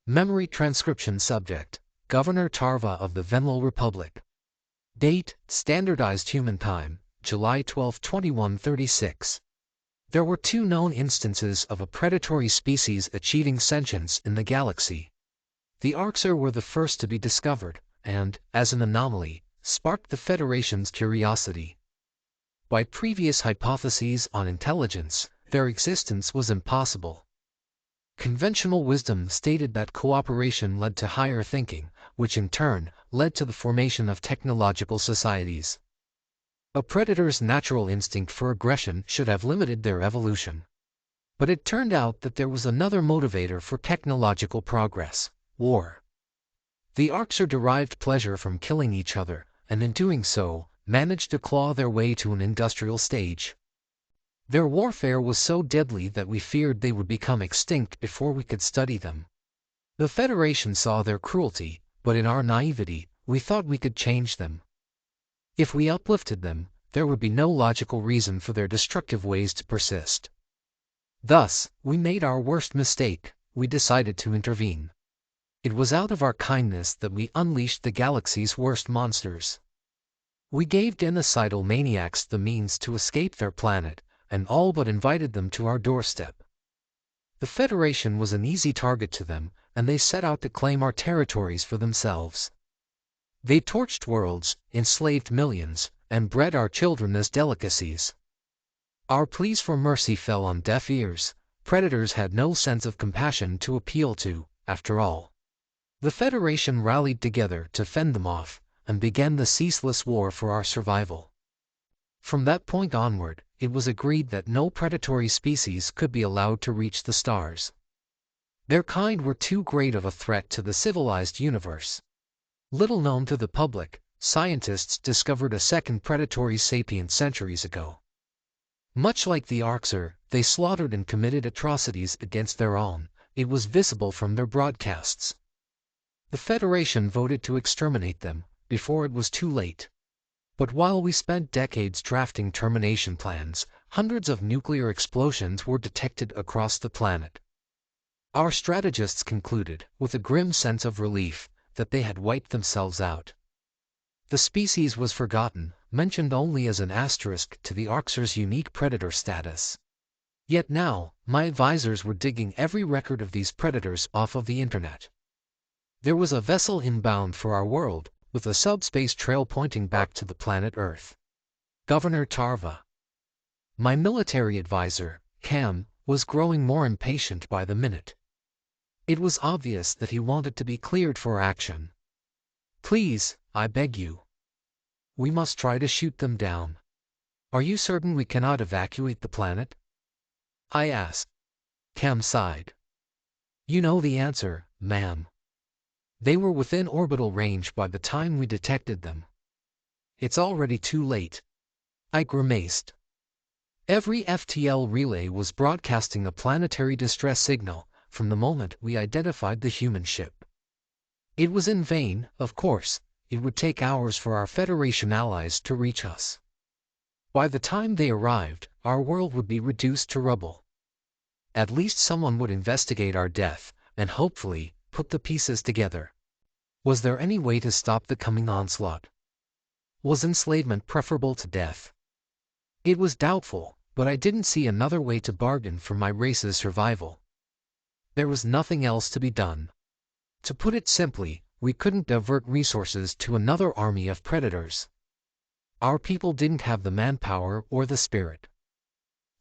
Memory transcription subject, Governor Tarva of the Venlo Republic. Date, Standardized Human Time, July 12, 2136. There were 2 known instances of a predatory species achieving sentience in the galaxy. The Arxer were the first to be discovered, and, as an anomaly, sparked the Federation's curiosity. By previous hypotheses on intelligence, their existence was impossible. Conventional wisdom stated that cooperation led to higher thinking, which in turn led to the formation of technological societies. A predator's natural instinct for aggression should have limited their evolution. But it turned out that there was another motivator for technological progress: war. The Arxer derived pleasure from killing each other, and in doing so, managed to claw their way to an industrial stage. Their warfare was so deadly that we feared they would become extinct before we could study them. The Federation saw their cruelty, but in our naivety, we thought we could change them. If we uplifted them, there would be no logical reason for their destructive ways to persist. Thus, we made our worst mistake: we decided to intervene. It was out of our kindness that we unleashed the galaxy's worst monsters. We gave genocidal maniacs the means to escape their planet, and all but invited them to our doorstep. The Federation was an easy target to them, and they set out to claim our territories for themselves. They torched worlds, enslaved millions, and bred our children as delicacies. Our pleas for mercy fell on deaf ears. Predators had no sense of compassion to appeal to, after all. The Federation rallied together to fend them off, and began the ceaseless war for our survival. From that point onward, it was agreed that no predatory species could be allowed to reach the stars. Their kind were too great of a threat to the civilized universe. Little known to the public, scientists discovered a second predatory sapient centuries ago. Much like the Arxer, they slaughtered and committed atrocities against their own. It was visible from their broadcasts. The Federation voted to exterminate them before it was too late. But while we spent decades drafting termination plans, hundreds of nuclear explosions were detected across the planet. Our strategists concluded, with a grim sense of relief, that they had wiped themselves out. The species was forgotten, mentioned only as an asterisk to the Arxer's unique predator status. Yet now, my advisors were digging every record of these predators off of the internet. There was a vessel inbound for our world, with a subspace trail pointing back to the planet Earth. Governor Tarva. My military advisor, Cam, was growing more impatient by the minute. It was obvious that he wanted to be cleared for action. Please, I beg you. We must try to shoot them down. Are you certain we cannot evacuate the planet? I asked. Cam sighed. You know the answer, ma'am. They were within orbital range by the time we detected them. It's already too late. I grimaced. Every FTL relay was broadcasting a planetary distress signal from the moment we identified the human ship. It was in vain, of course. It would take hours for our Federation allies to reach us. By the time they arrived, our world would be reduced to rubble. At least someone would investigate our death, and hopefully, put the pieces together. Was there any way to stop the coming onslaught? Was enslavement preferable to death? It was doubtful, but I didn't see another way to bargain for my race's survival. There was nothing else to be done. To put it simply, we couldn't divert resources to another army of predators. Our people didn't have the manpower or the spirit.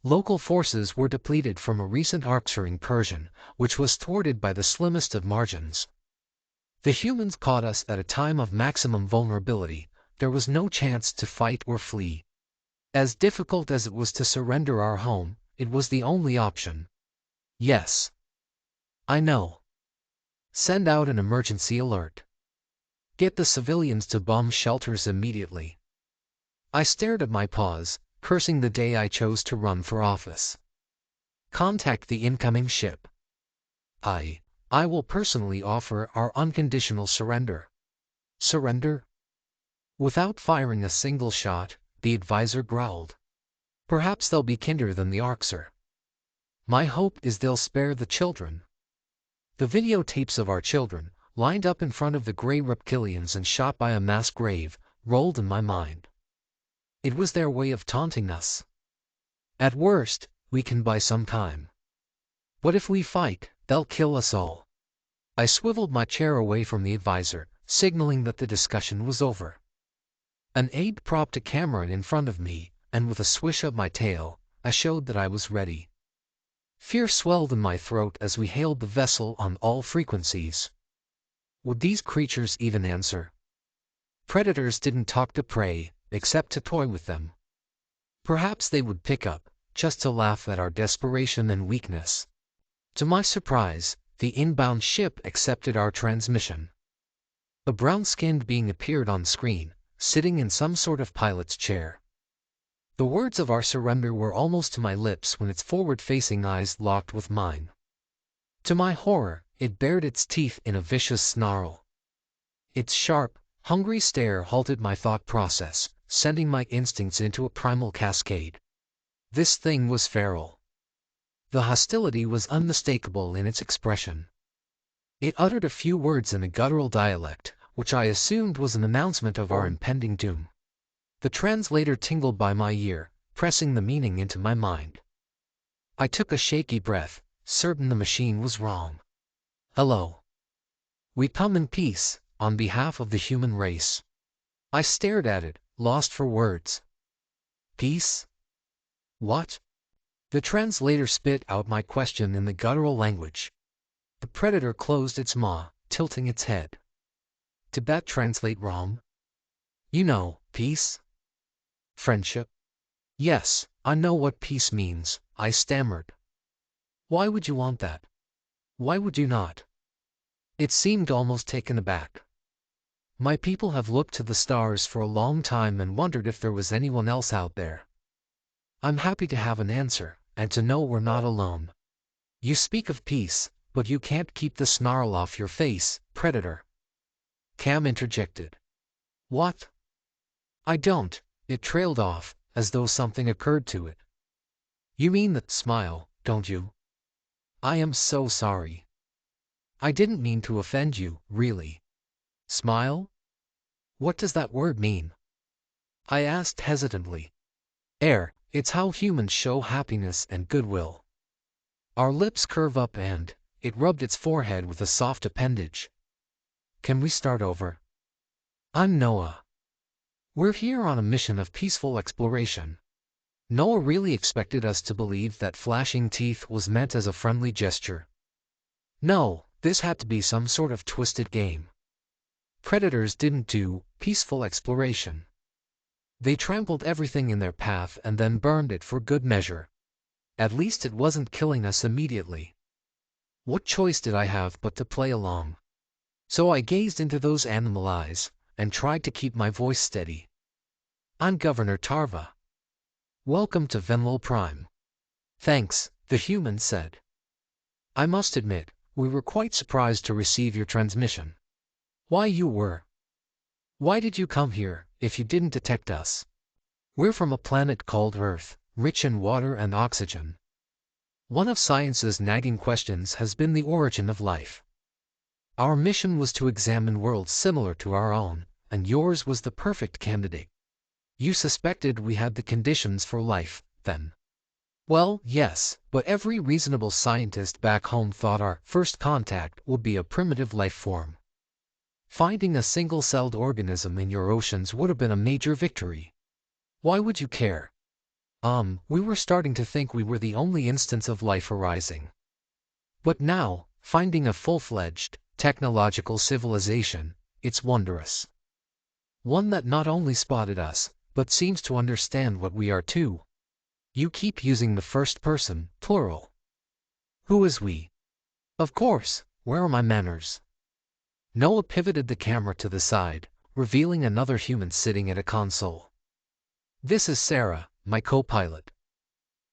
Local forces were depleted from a recent Arxer incursion, which was thwarted by the slimmest of margins. The humans caught us at a time of maximum vulnerability. There was no chance to fight or flee. As difficult as it was to surrender our home, it was the only option. Yes. I know. Send out an emergency alert. Get the civilians to bomb shelters immediately. I stared at my paws, cursing the day I chose to run for office. Contact the incoming ship. I will personally offer our unconditional surrender. Surrender? Without firing a single shot, the advisor growled. Perhaps they'll be kinder than the Arxer. My hope is they'll spare the children. The videotapes of our children, lined up in front of the gray reptilians and shot by a mass grave, rolled in my mind. It was their way of taunting us. At worst, we can buy some time. But if we fight, they'll kill us all. I swiveled my chair away from the advisor, signaling that the discussion was over. An aide propped a camera in front of me, and with a swish of my tail, I showed that I was ready. Fear swelled in my throat as we hailed the vessel on all frequencies. Would these creatures even answer? Predators didn't talk to prey, except to toy with them. Perhaps they would pick up, just to laugh at our desperation and weakness. To my surprise, the inbound ship accepted our transmission. A brown-skinned being appeared on screen, sitting in some sort of pilot's chair. The words of our surrender were almost to my lips when its forward-facing eyes locked with mine. To my horror, it bared its teeth in a vicious snarl. Its sharp, hungry stare halted my thought process, sending my instincts into a primal cascade. This thing was feral. The hostility was unmistakable in its expression. It uttered a few words in a guttural dialect, which I assumed was an announcement of our impending doom. The translator tingled by my ear, pressing the meaning into my mind. I took a shaky breath, certain the machine was wrong. Hello. We come in peace, on behalf of the human race. I stared at it, lost for words. Peace? What? The translator spit out my question in the guttural language. The predator closed its maw, tilting its head. Did that translate wrong? You know, peace? Friendship? Yes, I know what peace means, I stammered. Why would you want that? Why would you not? It seemed almost taken aback. My people have looked to the stars for a long time and wondered if there was anyone else out there. I'm happy to have an answer, and to know we're not alone. You speak of peace, but you can't keep the snarl off your face, predator. Cam interjected. What? I don't, it trailed off, as though something occurred to it. You mean that smile, don't you? I am so sorry. I didn't mean to offend you, really. Smile? What does that word mean? I asked hesitantly. It's how humans show happiness and goodwill. Our lips curve up and it rubbed its forehead with a soft appendage. Can we start over? I'm Noah. We're here on a mission of peaceful exploration. Noah really expected us to believe that flashing teeth was meant as a friendly gesture. No, this had to be some sort of twisted game. Predators didn't do peaceful exploration. They trampled everything in their path and then burned it for good measure. At least it wasn't killing us immediately. What choice did I have but to play along? So I gazed into those animal eyes, and tried to keep my voice steady. I'm Governor Tarva. Welcome to Venlil Prime. Thanks, the human said. I must admit, we were quite surprised to receive your transmission. Why you were? Why did you come here, if you didn't detect us? We're from a planet called Earth, rich in water and oxygen. One of science's nagging questions has been the origin of life. Our mission was to examine worlds similar to our own, and yours was the perfect candidate. You suspected we had the conditions for life, then? Well, yes, but every reasonable scientist back home thought our first contact would be a primitive life form. Finding a single-celled organism in your oceans would have been a major victory. Why would you care? We were starting to think we were the only instance of life arising. But now, finding a full-fledged, technological civilization, it's wondrous. One that not only spotted us, but seems to understand what we are too. You keep using the first person, plural. Who is we? Of course, where are my manners? Noah pivoted the camera to the side, revealing another human sitting at a console. This is Sarah, my co-pilot.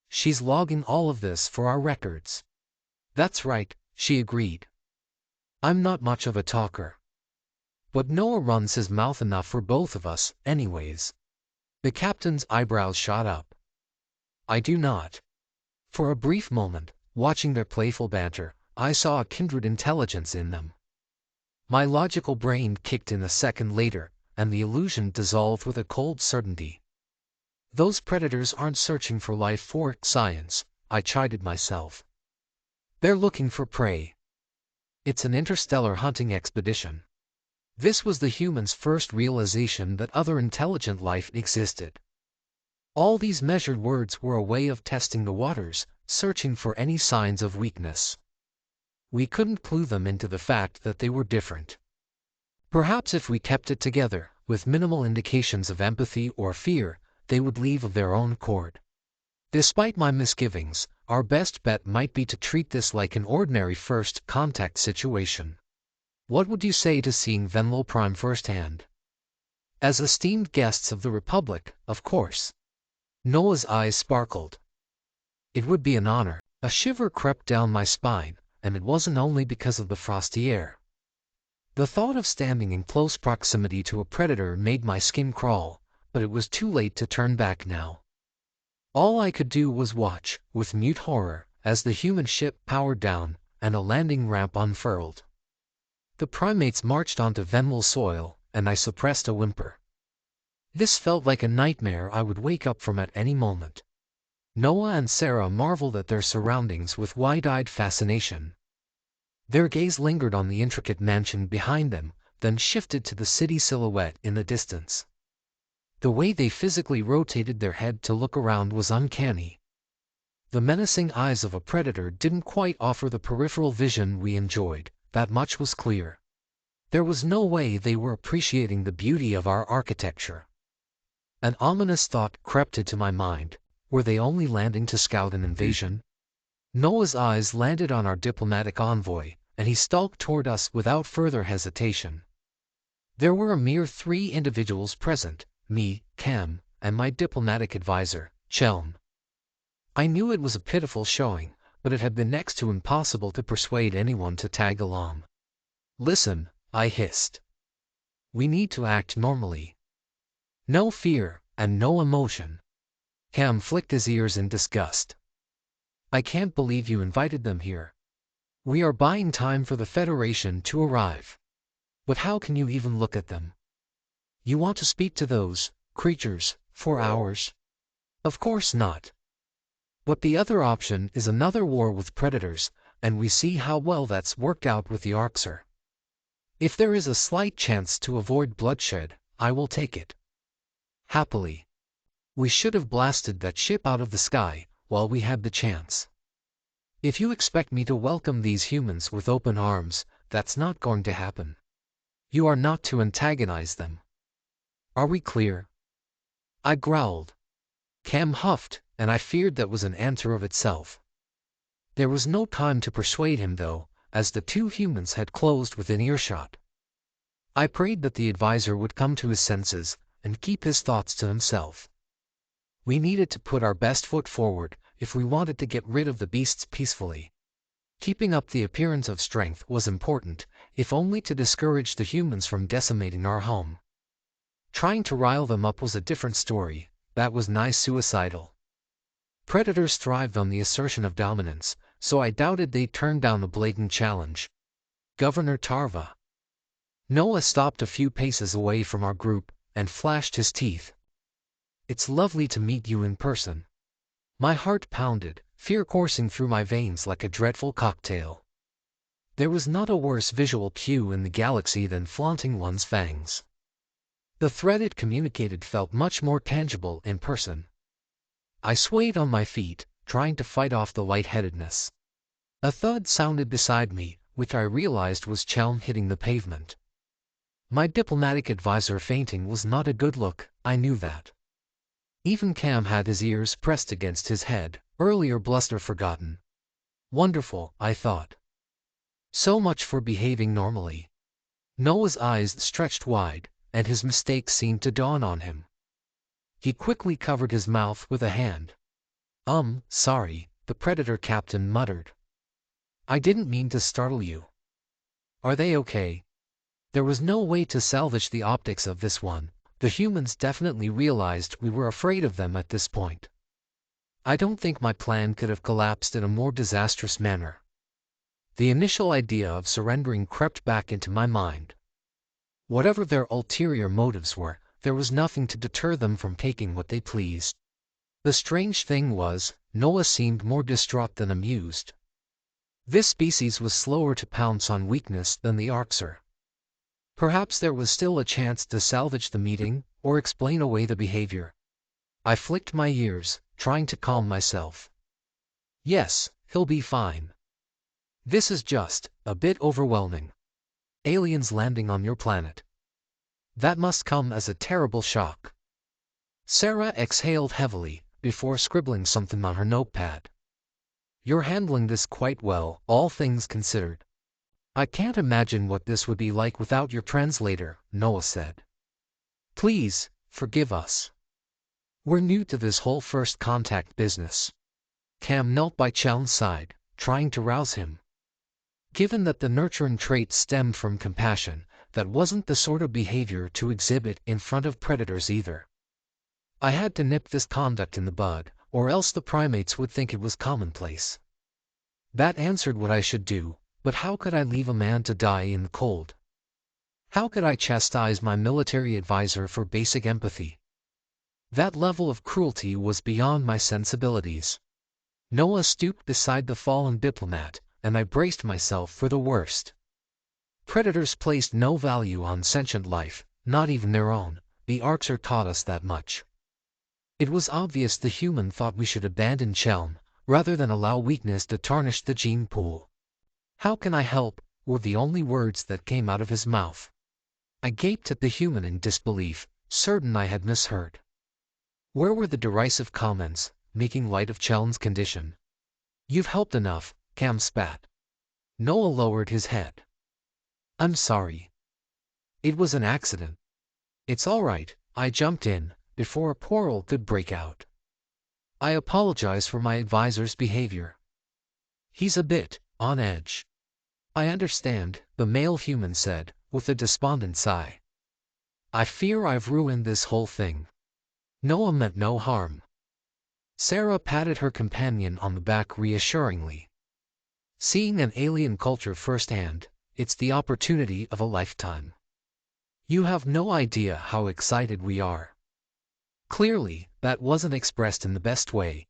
She's logging all of this for our records. That's right, she agreed. I'm not much of a talker. But Noah runs his mouth enough for both of us, anyways. The captain's eyebrows shot up. I do not. For a brief moment, watching their playful banter, I saw a kindred intelligence in them. My logical brain kicked in a second later, and the illusion dissolved with a cold certainty. Those predators aren't searching for life for science, I chided myself. They're looking for prey. It's an interstellar hunting expedition. This was the humans' first realization that other intelligent life existed. All these measured words were a way of testing the waters, searching for any signs of weakness. We couldn't clue them into the fact that they were different. Perhaps if we kept it together, with minimal indications of empathy or fear, they would leave of their own accord. Despite my misgivings, our best bet might be to treat this like an ordinary first contact situation. What would you say to seeing Venlo Prime firsthand? As esteemed guests of the Republic, of course. Noah's eyes sparkled. It would be an honor. A shiver crept down my spine, and it wasn't only because of the frosty air. The thought of standing in close proximity to a predator made my skin crawl, but it was too late to turn back now. All I could do was watch, with mute horror, as the human ship powered down, and a landing ramp unfurled. The primates marched onto Venwell soil, and I suppressed a whimper. This felt like a nightmare I would wake up from at any moment. Noah and Sarah marveled at their surroundings with wide-eyed fascination. Their gaze lingered on the intricate mansion behind them, then shifted to the city silhouette in the distance. The way they physically rotated their head to look around was uncanny. The menacing eyes of a predator didn't quite offer the peripheral vision we enjoyed, that much was clear. There was no way they were appreciating the beauty of our architecture. An ominous thought crept into my mind. Were they only landing to scout an invasion? Noah's eyes landed on our diplomatic envoy, and he stalked toward us without further hesitation. There were a mere 3 individuals present, me, Cam, and my diplomatic advisor, Chelm. I knew it was a pitiful showing, but it had been next to impossible to persuade anyone to tag along. Listen, I hissed. We need to act normally. No fear, and no emotion. Cam flicked his ears in disgust. I can't believe you invited them here. We are buying time for the Federation to arrive. But how can you even look at them? You want to speak to those creatures for hours? Of course not. But the other option is another war with predators, and we see how well that's worked out with the Arxer. If there is a slight chance to avoid bloodshed, I will take it. Happily. We should have blasted that ship out of the sky while we had the chance. If you expect me to welcome these humans with open arms, that's not going to happen. You are not to antagonize them. Are we clear? I growled. Cam huffed, and I feared that was an answer of itself. There was no time to persuade him though, as the 2 humans had closed within earshot. I prayed that the advisor would come to his senses, and keep his thoughts to himself. We needed to put our best foot forward, if we wanted to get rid of the beasts peacefully. Keeping up the appearance of strength was important, if only to discourage the humans from decimating our home. Trying to rile them up was a different story, that was nigh suicidal. Predators thrived on the assertion of dominance, so I doubted they'd turn down a blatant challenge. Governor Tarva. Noah stopped a few paces away from our group, and flashed his teeth. It's lovely to meet you in person. My heart pounded, fear coursing through my veins like a dreadful cocktail. There was not a worse visual cue in the galaxy than flaunting one's fangs. The threat it communicated felt much more tangible in person. I swayed on my feet, trying to fight off the lightheadedness. A thud sounded beside me, which I realized was Chelm hitting the pavement. My diplomatic advisor fainting was not a good look, I knew that. Even Cam had his ears pressed against his head, earlier bluster forgotten. Wonderful, I thought. So much for behaving normally. Noah's eyes stretched wide, and his mistake seemed to dawn on him. He quickly covered his mouth with a hand. Sorry, the Predator captain muttered. I didn't mean to startle you. Are they okay? There was no way to salvage the optics of this one. The humans definitely realized we were afraid of them at this point. I don't think my plan could have collapsed in a more disastrous manner. The initial idea of surrendering crept back into my mind. Whatever their ulterior motives were, there was nothing to deter them from taking what they pleased. The strange thing was, Noah seemed more distraught than amused. This species was slower to pounce on weakness than the Arxer. Perhaps there was still a chance to salvage the meeting, or explain away the behavior. I flicked my ears, trying to calm myself. Yes, he'll be fine. This is just a bit overwhelming. Aliens landing on your planet. That must come as a terrible shock. Sarah exhaled heavily, before scribbling something on her notepad. You're handling this quite well, all things considered. I can't imagine what this would be like without your translator, Noah said. Please, forgive us. We're new to this whole first contact business. Cam knelt by Cheln's side, trying to rouse him. Given that the nurturing trait stemmed from compassion, that wasn't the sort of behavior to exhibit in front of predators either. I had to nip this conduct in the bud, or else the primates would think it was commonplace. That answered what I should do, but how could I leave a man to die in the cold? How could I chastise my military advisor for basic empathy? That level of cruelty was beyond my sensibilities. Noah stooped beside the fallen diplomat, and I braced myself for the worst. Predators placed no value on sentient life, not even their own. The Arxer taught us that much. It was obvious the human thought we should abandon Cheln, rather than allow weakness to tarnish the gene pool. How can I help, were the only words that came out of his mouth. I gaped at the human in disbelief, certain I had misheard. Where were the derisive comments, making light of Cheln's condition? You've helped enough, Cam spat. Noah lowered his head. I'm sorry. It was an accident. It's all right, I jumped in, before a quarrel could break out. I apologize for my advisor's behavior. He's a bit on edge. I understand, the male human said, with a despondent sigh. I fear I've ruined this whole thing. Noah meant no harm. Sarah patted her companion on the back reassuringly. Seeing an alien culture firsthand, it's the opportunity of a lifetime. You have no idea how excited we are. Clearly, that wasn't expressed in the best way.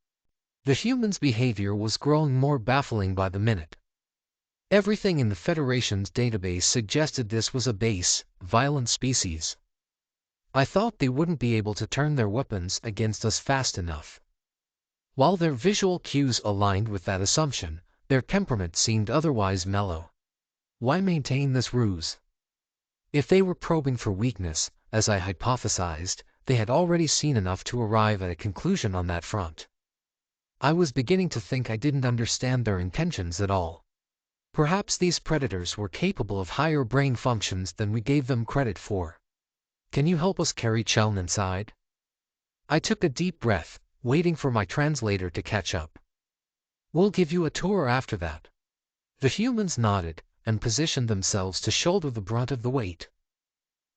The human's behavior was growing more baffling by the minute. Everything in the Federation's database suggested this was a base, violent species. I thought they wouldn't be able to turn their weapons against us fast enough. While their visual cues aligned with that assumption, their temperament seemed otherwise mellow. Why maintain this ruse? If they were probing for weakness, as I hypothesized, they had already seen enough to arrive at a conclusion on that front. I was beginning to think I didn't understand their intentions at all. Perhaps these predators were capable of higher brain functions than we gave them credit for. Can you help us carry Cheln inside? I took a deep breath, waiting for my translator to catch up. We'll give you a tour after that. The humans nodded, and positioned themselves to shoulder the brunt of the weight.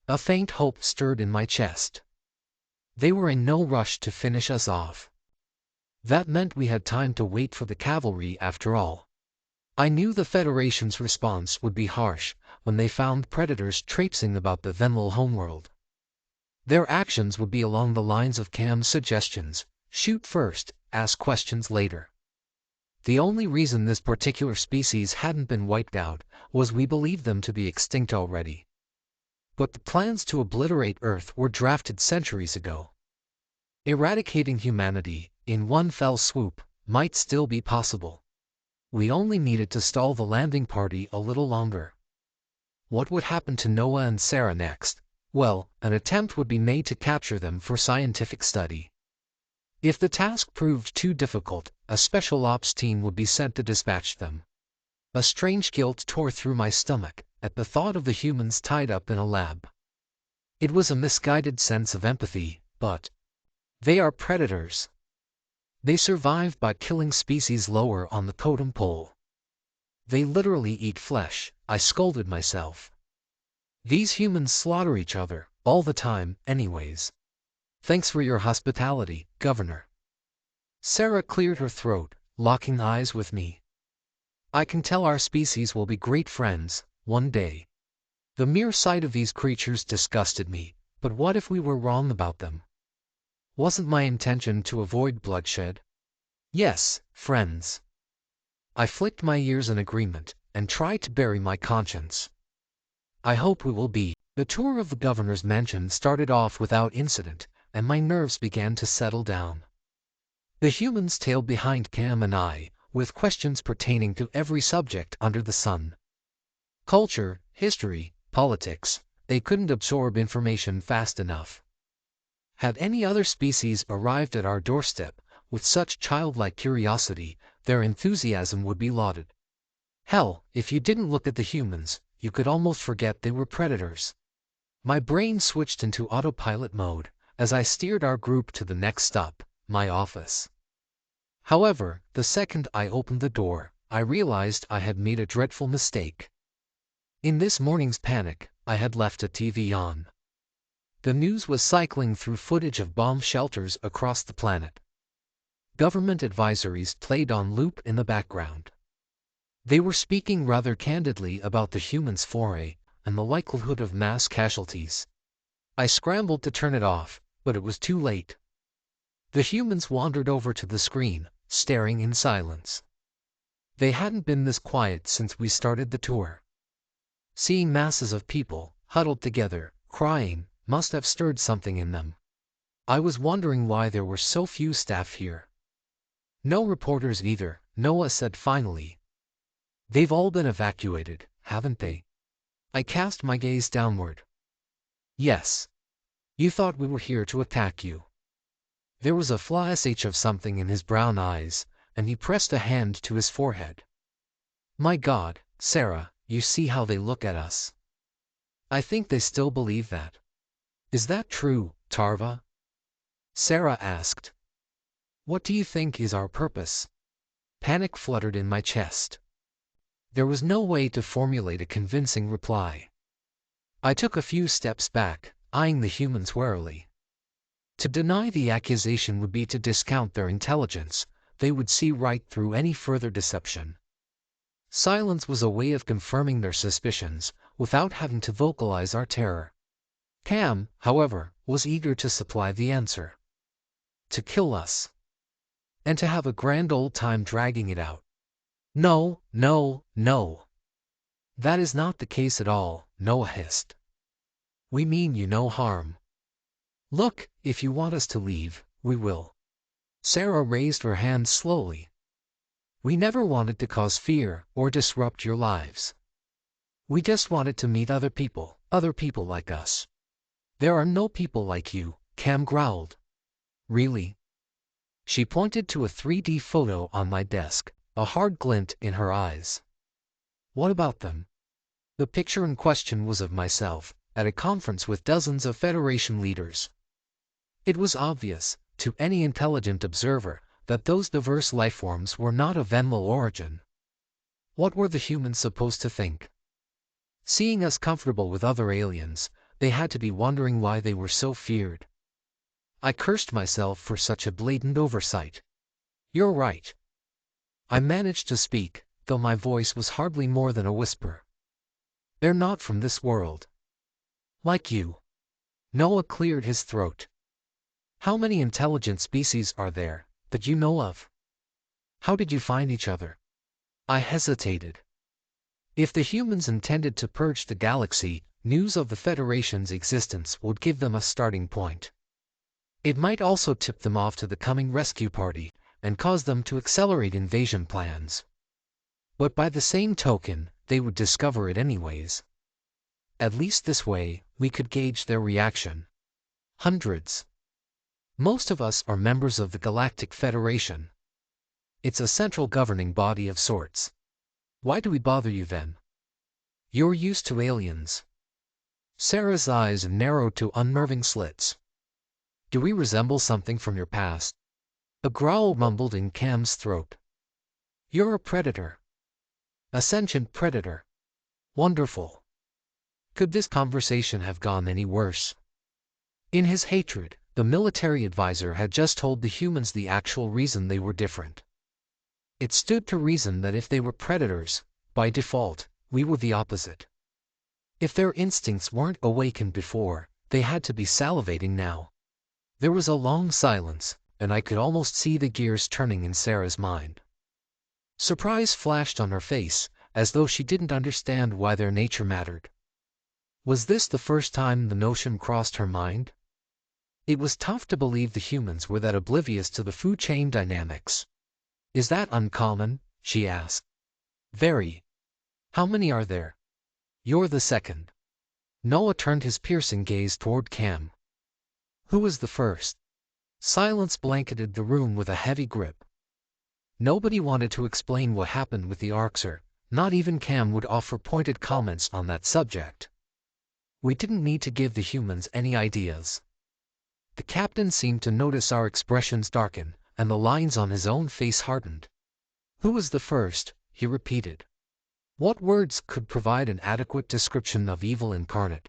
A faint hope stirred in my chest. They were in no rush to finish us off. That meant we had time to wait for the cavalry after all. I knew the Federation's response would be harsh when they found predators traipsing about the Venlil homeworld. Their actions would be along the lines of Cam's suggestions: shoot first, ask questions later. The only reason this particular species hadn't been wiped out was we believed them to be extinct already. But the plans to obliterate Earth were drafted centuries ago. Eradicating humanity, in one fell swoop, might still be possible. We only needed to stall the landing party a little longer. What would happen to Noah and Sarah next? Well, an attempt would be made to capture them for scientific study. If the task proved too difficult, a special ops team would be sent to dispatch them. A strange guilt tore through my stomach at the thought of the humans tied up in a lab. It was a misguided sense of empathy, but they are predators. They survive by killing species lower on the totem pole. They literally eat flesh, I scolded myself. These humans slaughter each other, all the time, anyways. Thanks for your hospitality, Governor. Sarah cleared her throat, locking eyes with me. I can tell our species will be great friends, one day. The mere sight of these creatures disgusted me, but what if we were wrong about them? Wasn't my intention to avoid bloodshed? Yes, friends. I flicked my ears in agreement, and tried to bury my conscience. I hope we will be. The tour of the governor's mansion started off without incident, and my nerves began to settle down. The humans tailed behind Cam and I, with questions pertaining to every subject under the sun. Culture, history, politics, they couldn't absorb information fast enough. Had any other species arrived at our doorstep, with such childlike curiosity, their enthusiasm would be lauded. Hell, if you didn't look at the humans, you could almost forget they were predators. My brain switched into autopilot mode as I steered our group to the next stop, my office. However, the second I opened the door, I realized I had made a dreadful mistake. In this morning's panic, I had left a TV on. The news was cycling through footage of bomb shelters across the planet. Government advisories played on loop in the background. They were speaking rather candidly about the humans' foray and the likelihood of mass casualties. I scrambled to turn it off, but it was too late. The humans wandered over to the screen, staring in silence. They hadn't been this quiet since we started the tour. Seeing masses of people, huddled together, crying, must have stirred something in them. I was wondering why there were so few staff here. No reporters either, Noah said finally. They've all been evacuated, haven't they? I cast my gaze downward. Yes. You thought we were here to attack you. There was a flash of something in his brown eyes, and he pressed a hand to his forehead. My God, Sarah, you see how they look at us. I think they still believe that. Is that true, Tarva? Sarah asked. What do you think is our purpose? Panic fluttered in my chest. There was no way to formulate a convincing reply. I took a few steps back, eyeing the humans warily. To deny the accusation would be to discount their intelligence. They would see right through any further deception. Silence was a way of confirming their suspicions, without having to vocalize our terror. Cam, however, was eager to supply the answer. To kill us. And to have a grand old time dragging it out. No, no, no. That is not the case at all, Noah hissed. We mean you no harm. Look, if you want us to leave, we will. Sarah raised her hand slowly. We never wanted to cause fear or disrupt your lives. We just wanted to meet other people like us. There are no people like you, Cam growled. Really? She pointed to a 3D photo on my desk, a hard glint in her eyes. What about them? The picture in question was of myself, at a conference with dozens of Federation leaders. It was obvious, to any intelligent observer, that those diverse lifeforms were not of Venmal origin. What were the humans supposed to think? Seeing us comfortable with other aliens, they had to be wondering why they were so feared. I cursed myself for such a blatant oversight. You're right. I managed to speak, though my voice was hardly more than a whisper. They're not from this world. Like you. Noah cleared his throat. How many intelligent species are there, that you know of? How did you find each other? I hesitated. If the humans intended to purge the galaxy, news of the Federation's existence would give them a starting point. It might also tip them off to the coming rescue party, and cause them to accelerate invasion plans. But by the same token, they would discover it anyways. At least this way, we could gauge their reaction. Hundreds. Most of us are members of the Galactic Federation. It's a central governing body of sorts. Why do we bother you then? You're used to aliens. Sarah's eyes narrowed to unnerving slits. Do we resemble something from your past? A growl mumbled in Cam's throat. You're a predator. A sentient predator. Wonderful. Could this conversation have gone any worse? In his hatred, the military advisor had just told the humans the actual reason they were different. It stood to reason that if they were predators, by default, we were the opposite. If their instincts weren't awakened before, they had to be salivating now. There was a long silence, and I could almost see the gears turning in Sarah's mind. Surprise flashed on her face, as though she didn't understand why their nature mattered. Was this the first time the notion crossed her mind? It was tough to believe the humans were that oblivious to the food chain dynamics. Is that uncommon? She asked. Very. How many are there? You're the second. Noah turned his piercing gaze toward Cam. Who was the first? Silence blanketed the room with a heavy grip. Nobody wanted to explain what happened with the Arxer, not even Cam would offer pointed comments on that subject. We didn't need to give the humans any ideas. The captain seemed to notice our expressions darken, and the lines on his own face hardened. Who was the first? He repeated. What words could provide an adequate description of evil incarnate?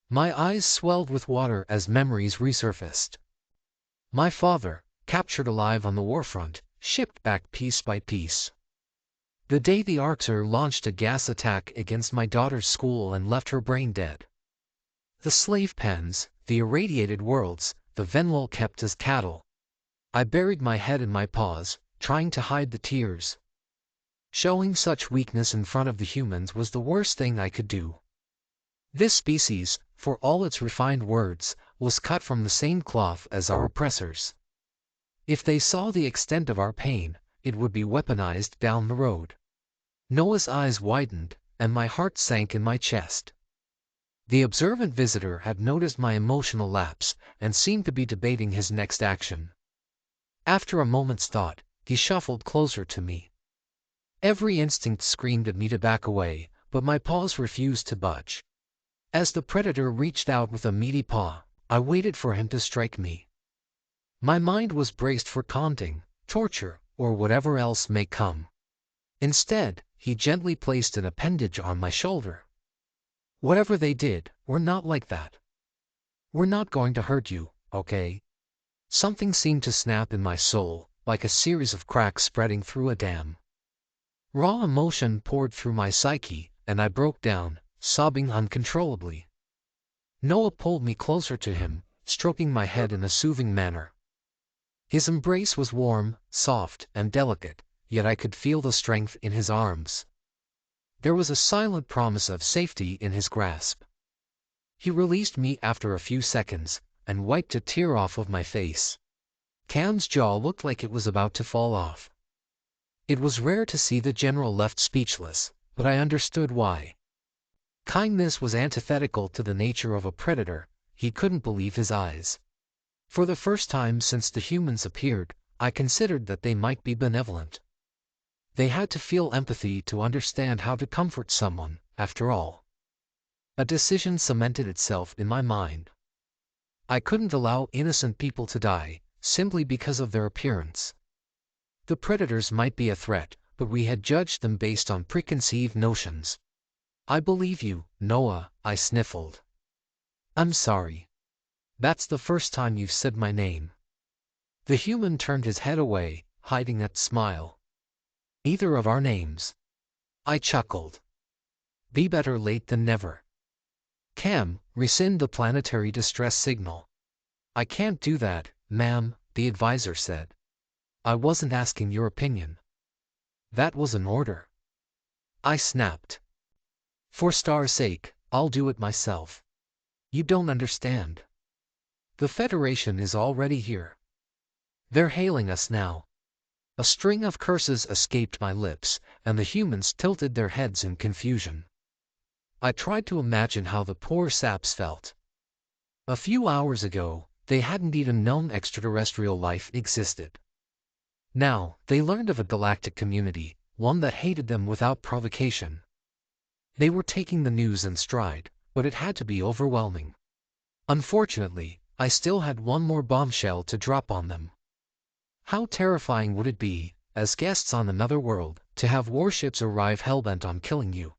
My eyes swelled with water as memories resurfaced. My father, captured alive on the warfront, shipped back piece by piece. The day the Arxer launched a gas attack against my daughter's school and left her brain dead. The slave pens, the irradiated worlds, the Venwall kept as cattle. I buried my head in my paws, trying to hide the tears. Showing such weakness in front of the humans was the worst thing I could do. This species, for all its refined words, was cut from the same cloth as our oppressors. If they saw the extent of our pain, it would be weaponized down the road. Noah's eyes widened, and my heart sank in my chest. The observant visitor had noticed my emotional lapse, and seemed to be debating his next action. After a moment's thought, he shuffled closer to me. Every instinct screamed at me to back away, but my paws refused to budge. As the predator reached out with a meaty paw, I waited for him to strike me. My mind was braced for taunting, torture, or whatever else may come. Instead, he gently placed an appendage on my shoulder. Whatever they did, we're not like that. We're not going to hurt you, okay? Something seemed to snap in my soul, like a series of cracks spreading through a dam. Raw emotion poured through my psyche, and I broke down, sobbing uncontrollably. Noah pulled me closer to him, stroking my head in a soothing manner. His embrace was warm, soft, and delicate, yet I could feel the strength in his arms. There was a silent promise of safety in his grasp. He released me after a few seconds, and wiped a tear off of my face. Cam's jaw looked like it was about to fall off. It was rare to see the general left speechless, but I understood why. Kindness was antithetical to the nature of a predator. He couldn't believe his eyes. For the first time since the humans appeared, I considered that they might be benevolent. They had to feel empathy to understand how to comfort someone, after all. A decision cemented itself in my mind. I couldn't allow innocent people to die, simply because of their appearance. The predators might be a threat, but we had judged them based on preconceived notions. I believe you, Noah, I sniffled. I'm sorry. That's the first time you've said my name. The human turned his head away, hiding that smile. Either of our names. I chuckled. Be better late than never. Cam, rescind the planetary distress signal. I can't do that, ma'am, the advisor said. I wasn't asking your opinion. That was an order. I snapped. For Star's sake, I'll do it myself. You don't understand. The Federation is already here. They're hailing us now. A string of curses escaped my lips, and the humans tilted their heads in confusion. I tried to imagine how the poor saps felt. A few hours ago, they hadn't even known extraterrestrial life existed. Now, they learned of a galactic community, one that hated them without provocation. They were taking the news in stride, but it had to be overwhelming. Unfortunately, I still had one more bombshell to drop on them. How terrifying would it be, as guests on another world, to have warships arrive hellbent on killing you?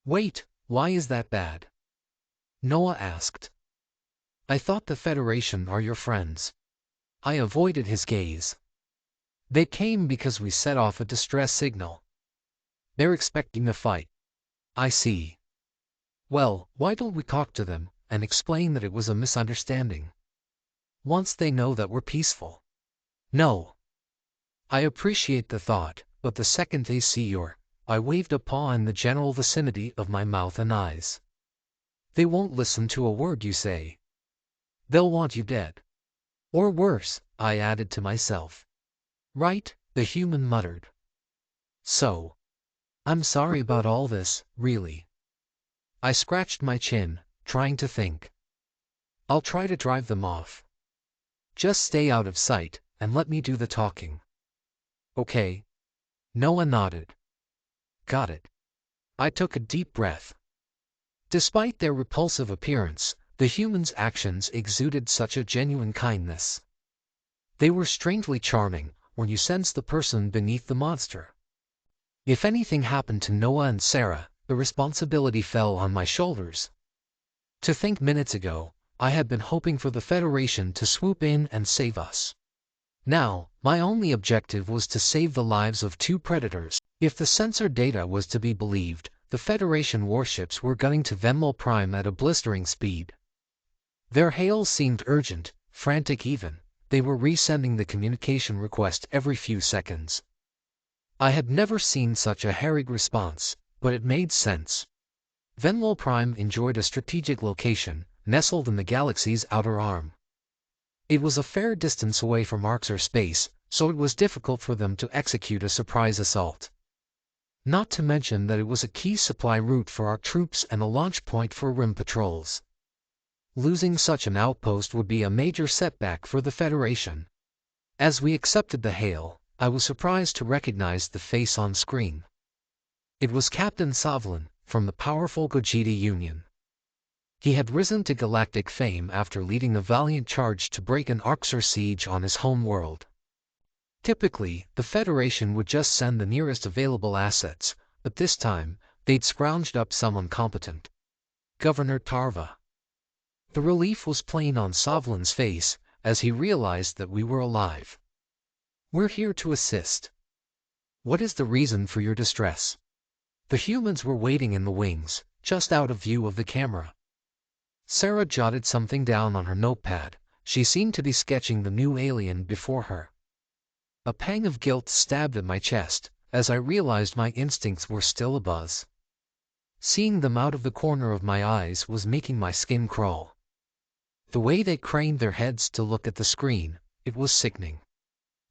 Wait, why is that bad? Noah asked. I thought the Federation are your friends. I avoided his gaze. They came because we set off a distress signal. They're expecting a fight. I see. Well, why don't we talk to them and explain that it was a misunderstanding? Once they know that we're peaceful. No. I appreciate the thought, but the second they see I waved a paw in the general vicinity of my mouth and eyes. They won't listen to a word you say. They'll want you dead. Or worse, I added to myself. Right, the human muttered. So. I'm sorry about all this, really. I scratched my chin, trying to think. I'll try to drive them off. Just stay out of sight, and let me do the talking. Okay. Noah nodded. Got it. I took a deep breath. Despite their repulsive appearance, the humans' actions exuded such a genuine kindness. They were strangely charming when you sensed the person beneath the monster. If anything happened to Noah and Sarah, the responsibility fell on my shoulders. To think minutes ago, I had been hoping for the Federation to swoop in and save us. Now, my only objective was to save the lives of two predators. If the sensor data was to be believed, the Federation warships were gunning to Venmal Prime at a blistering speed. Their hail seemed urgent, frantic even. They were resending the communication request every few seconds. I had never seen such a harried response, but it made sense. Venmal Prime enjoyed a strategic location, nestled in the galaxy's outer arm. It was a fair distance away from Arxur space, so it was difficult for them to execute a surprise assault. Not to mention that it was a key supply route for our troops and a launch point for rim patrols. Losing such an outpost would be a major setback for the Federation. As we accepted the hail, I was surprised to recognize the face on screen. It was Captain Sovlin, from the powerful Gogeta Union. He had risen to galactic fame after leading a valiant charge to break an Arxur siege on his home world. Typically, the Federation would just send the nearest available assets, but this time, they'd scrounged up someone competent. Governor Tarva. The relief was plain on Sovlin's face, as he realized that we were alive. We're here to assist. What is the reason for your distress? The humans were waiting in the wings, just out of view of the camera. Sarah jotted something down on her notepad. She seemed to be sketching the new alien before her. A pang of guilt stabbed at my chest, as I realized my instincts were still abuzz. Seeing them out of the corner of my eyes was making my skin crawl. The way they craned their heads to look at the screen, it was sickening.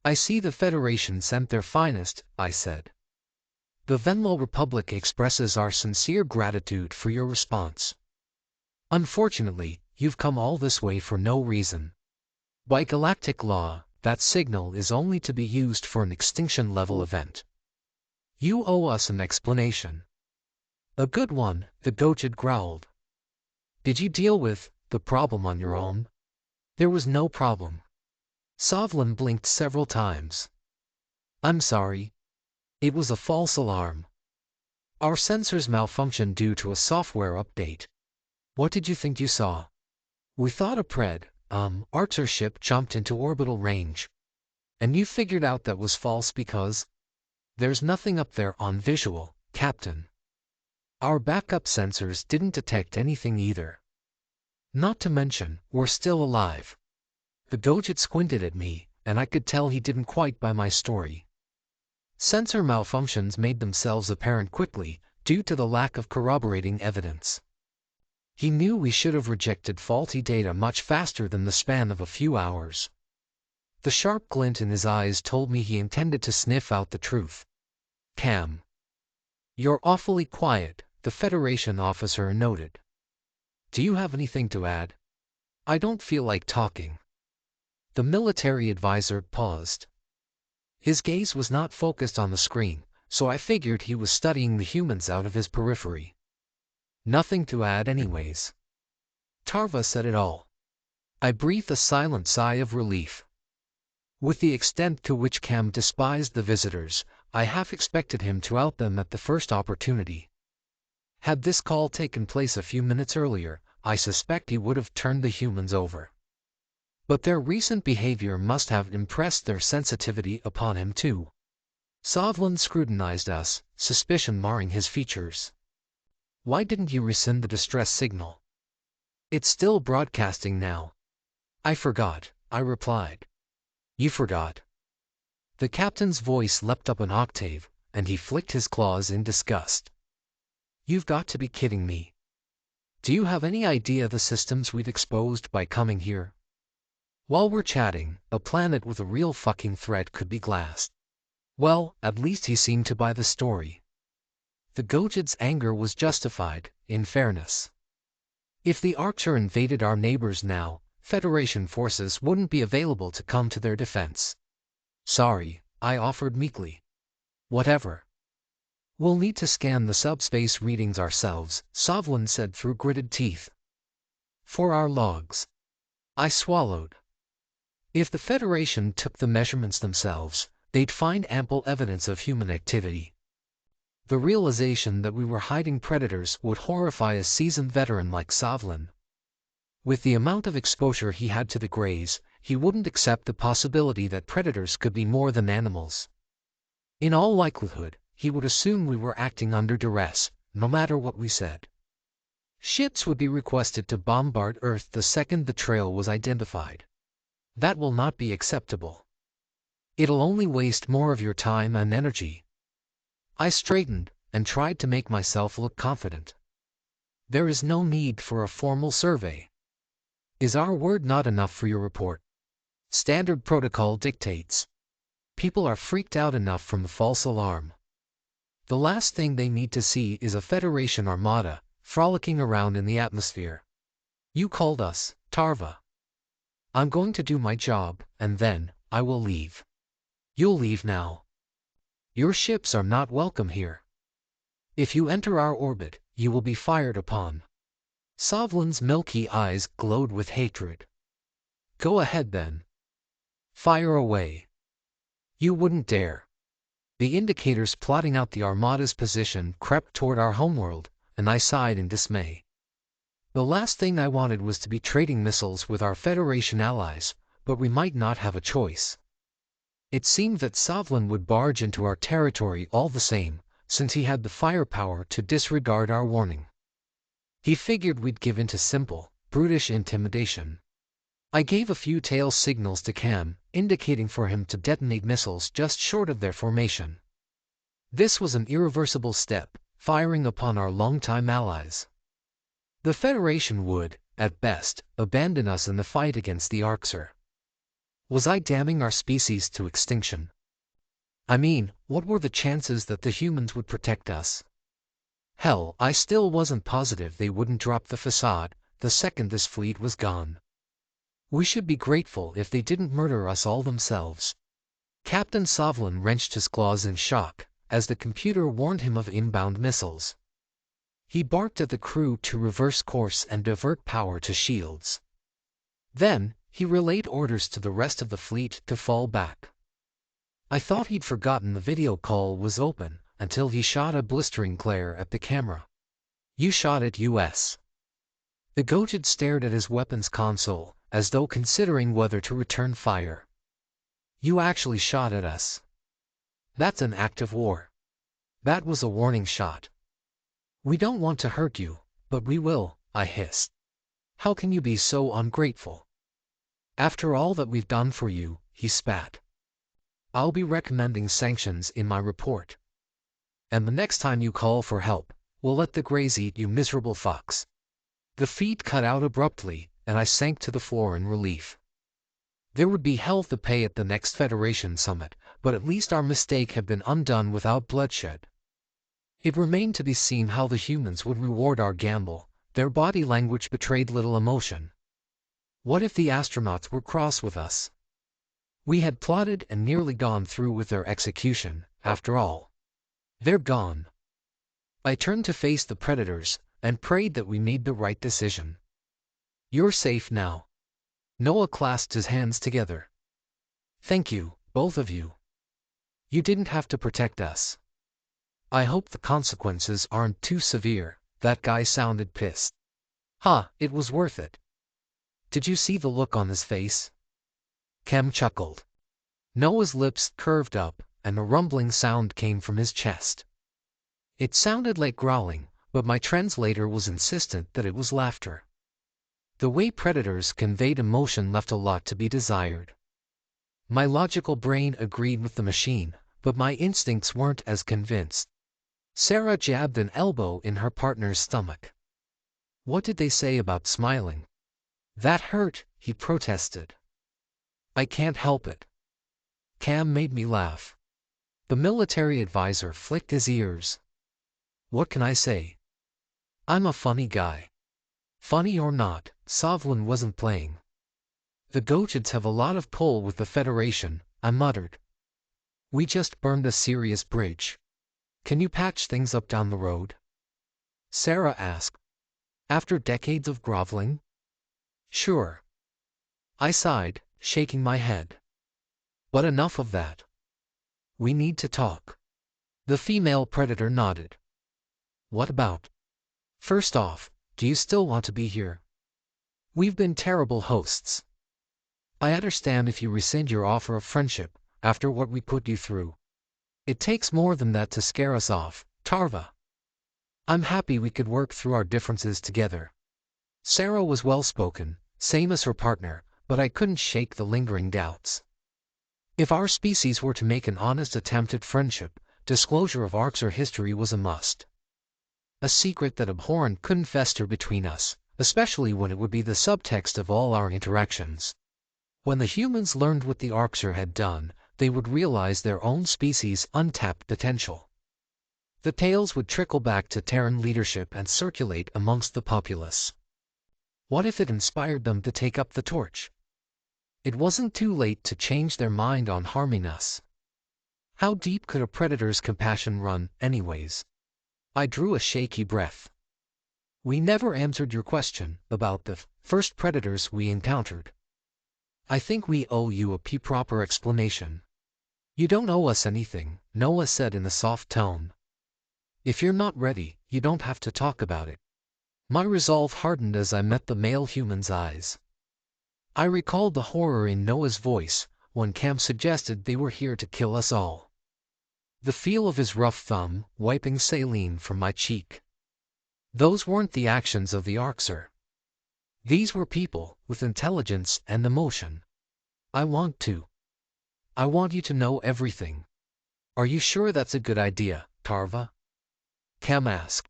I see the Federation sent their finest, I said. The Venmal Republic expresses our sincere gratitude for your response. Unfortunately, you've come all this way for no reason. By galactic law, that signal is only to be used for an extinction-level event. You owe us an explanation. A good one, the Gogeta growled. Did you deal with the problem on your own? There was no problem. Sovlin blinked several times. I'm sorry. It was a false alarm. Our sensors malfunctioned due to a software update. What did you think you saw? We thought a Arxur ship jumped into orbital range. And you figured out that was false because there's nothing up there on visual, Captain. Our backup sensors didn't detect anything either. Not to mention, we're still alive. The Gogeta squinted at me, and I could tell he didn't quite buy my story. Sensor malfunctions made themselves apparent quickly, due to the lack of corroborating evidence. He knew we should have rejected faulty data much faster than the span of a few hours. The sharp glint in his eyes told me he intended to sniff out the truth. Cam. You're awfully quiet, the Federation officer noted. Do you have anything to add? I don't feel like talking. The military advisor paused. His gaze was not focused on the screen, so I figured he was studying the humans out of his periphery. Nothing to add anyways. Tarva said it all. I breathed a silent sigh of relief. With the extent to which Cam despised the visitors, I half expected him to out them at the first opportunity. Had this call taken place a few minutes earlier, I suspect he would have turned the humans over. But their recent behavior must have impressed their sensitivity upon him too. Sovlin scrutinized us, suspicion marring his features. Why didn't you rescind the distress signal? It's still broadcasting now. I forgot, I replied. You forgot? The captain's voice leapt up an octave, and he flicked his claws in disgust. You've got to be kidding me. Do you have any idea the systems we've exposed by coming here? While we're chatting, a planet with a real fucking threat could be glassed. Well, at least he seemed to buy the story. The Gojid's anger was justified, in fairness. If the Archer invaded our neighbors now, Federation forces wouldn't be available to come to their defense. Sorry, I offered meekly. Whatever. We'll need to scan the subspace readings ourselves, Sovlin said through gritted teeth. For our logs. I swallowed. If the Federation took the measurements themselves, they'd find ample evidence of human activity. The realization that we were hiding predators would horrify a seasoned veteran like Sovlin. With the amount of exposure he had to the Greys, he wouldn't accept the possibility that predators could be more than animals. In all likelihood, he would assume we were acting under duress, no matter what we said. Ships would be requested to bombard Earth the second the trail was identified. That will not be acceptable. It'll only waste more of your time and energy. I straightened, and tried to make myself look confident. There is no need for a formal survey. Is our word not enough for your report? Standard protocol dictates. People are freaked out enough from the false alarm. The last thing they need to see is a Federation armada, frolicking around in the atmosphere. You called us, Tarva. I'm going to do my job, and then, I will leave. You'll leave now. Your ships are not welcome here. If you enter our orbit, you will be fired upon. Sovlin's milky eyes glowed with hatred. Go ahead then. Fire away. You wouldn't dare. The indicators plotting out the Armada's position crept toward our homeworld, and I sighed in dismay. The last thing I wanted was to be trading missiles with our Federation allies, but we might not have a choice. It seemed that Sovlin would barge into our territory all the same, since he had the firepower to disregard our warning. He figured we'd give in to simple, brutish intimidation. I gave a few tail signals to Cam, indicating for him to detonate missiles just short of their formation. This was an irreversible step, firing upon our longtime allies. The Federation would, at best, abandon us in the fight against the Archer. Was I damning our species to extinction? I mean, what were the chances that the humans would protect us? Hell, I still wasn't positive they wouldn't drop the facade the second this fleet was gone. We should be grateful if they didn't murder us all themselves. Captain Sovlin wrenched his claws in shock, as the computer warned him of inbound missiles. He barked at the crew to reverse course and divert power to shields. Then, he relayed orders to the rest of the fleet to fall back. I thought he'd forgotten the video call was open, until he shot a blistering glare at the camera. You shot at us. The Gojid stared at his weapons console, as though considering whether to return fire. You actually shot at us. That's an act of war. That was a warning shot. We don't want to hurt you, but we will, I hissed. How can you be so ungrateful? After all that we've done for you, he spat. I'll be recommending sanctions in my report. And the next time you call for help, we'll let the Greys eat you miserable fucks. The feed cut out abruptly, and I sank to the floor in relief. There would be hell to pay at the next Federation summit, but at least our mistake had been undone without bloodshed. It remained to be seen how the humans would reward our gamble. Their body language betrayed little emotion. What if the astronauts were cross with us? We had plotted and nearly gone through with their execution, after all. They're gone. I turned to face the predators, and prayed that we made the right decision. You're safe now. Noah clasped his hands together. Thank you, both of you. You didn't have to protect us. I hope the consequences aren't too severe. That guy sounded pissed. It was worth it. Did you see the look on his face? Cam chuckled. Noah's lips curved up, and a rumbling sound came from his chest. It sounded like growling, but my translator was insistent that it was laughter. The way predators conveyed emotion left a lot to be desired. My logical brain agreed with the machine, but my instincts weren't as convinced. Sarah jabbed an elbow in her partner's stomach. What did they say about smiling? That hurt, he protested. I can't help it. Cam made me laugh. The military advisor flicked his ears. What can I say? I'm a funny guy. Funny or not, Sovlin wasn't playing. The Gochids have a lot of pull with the Federation, I muttered. We just burned a serious bridge. Can you patch things up down the road? Sarah asked. After decades of groveling? Sure. I sighed, shaking my head. But enough of that. We need to talk. The female predator nodded. What about? First off, do you still want to be here? We've been terrible hosts. I understand if you rescind your offer of friendship, after what we put you through. It takes more than that to scare us off, Tarva. I'm happy we could work through our differences together. Sarah was well-spoken, same as her partner, but I couldn't shake the lingering doubts. If our species were to make an honest attempt at friendship, disclosure of Arxer history was a must. A secret that abhorrent couldn't fester between us, especially when it would be the subtext of all our interactions. When the humans learned what the Arxer had done, they would realize their own species' untapped potential. The tales would trickle back to Terran leadership and circulate amongst the populace. What if it inspired them to take up the torch? It wasn't too late to change their mind on harming us. How deep could a predator's compassion run, anyways? I drew a shaky breath. We never answered your question about the first predators we encountered. I think we owe you a proper explanation. You don't owe us anything, Noah said in a soft tone. If you're not ready, you don't have to talk about it. My resolve hardened as I met the male human's eyes. I recalled the horror in Noah's voice when Cam suggested they were here to kill us all. The feel of his rough thumb wiping saline from my cheek. Those weren't the actions of the Arxer. These were people with intelligence and emotion. I want you to know everything. Are you sure that's a good idea, Tarva? Cam asked.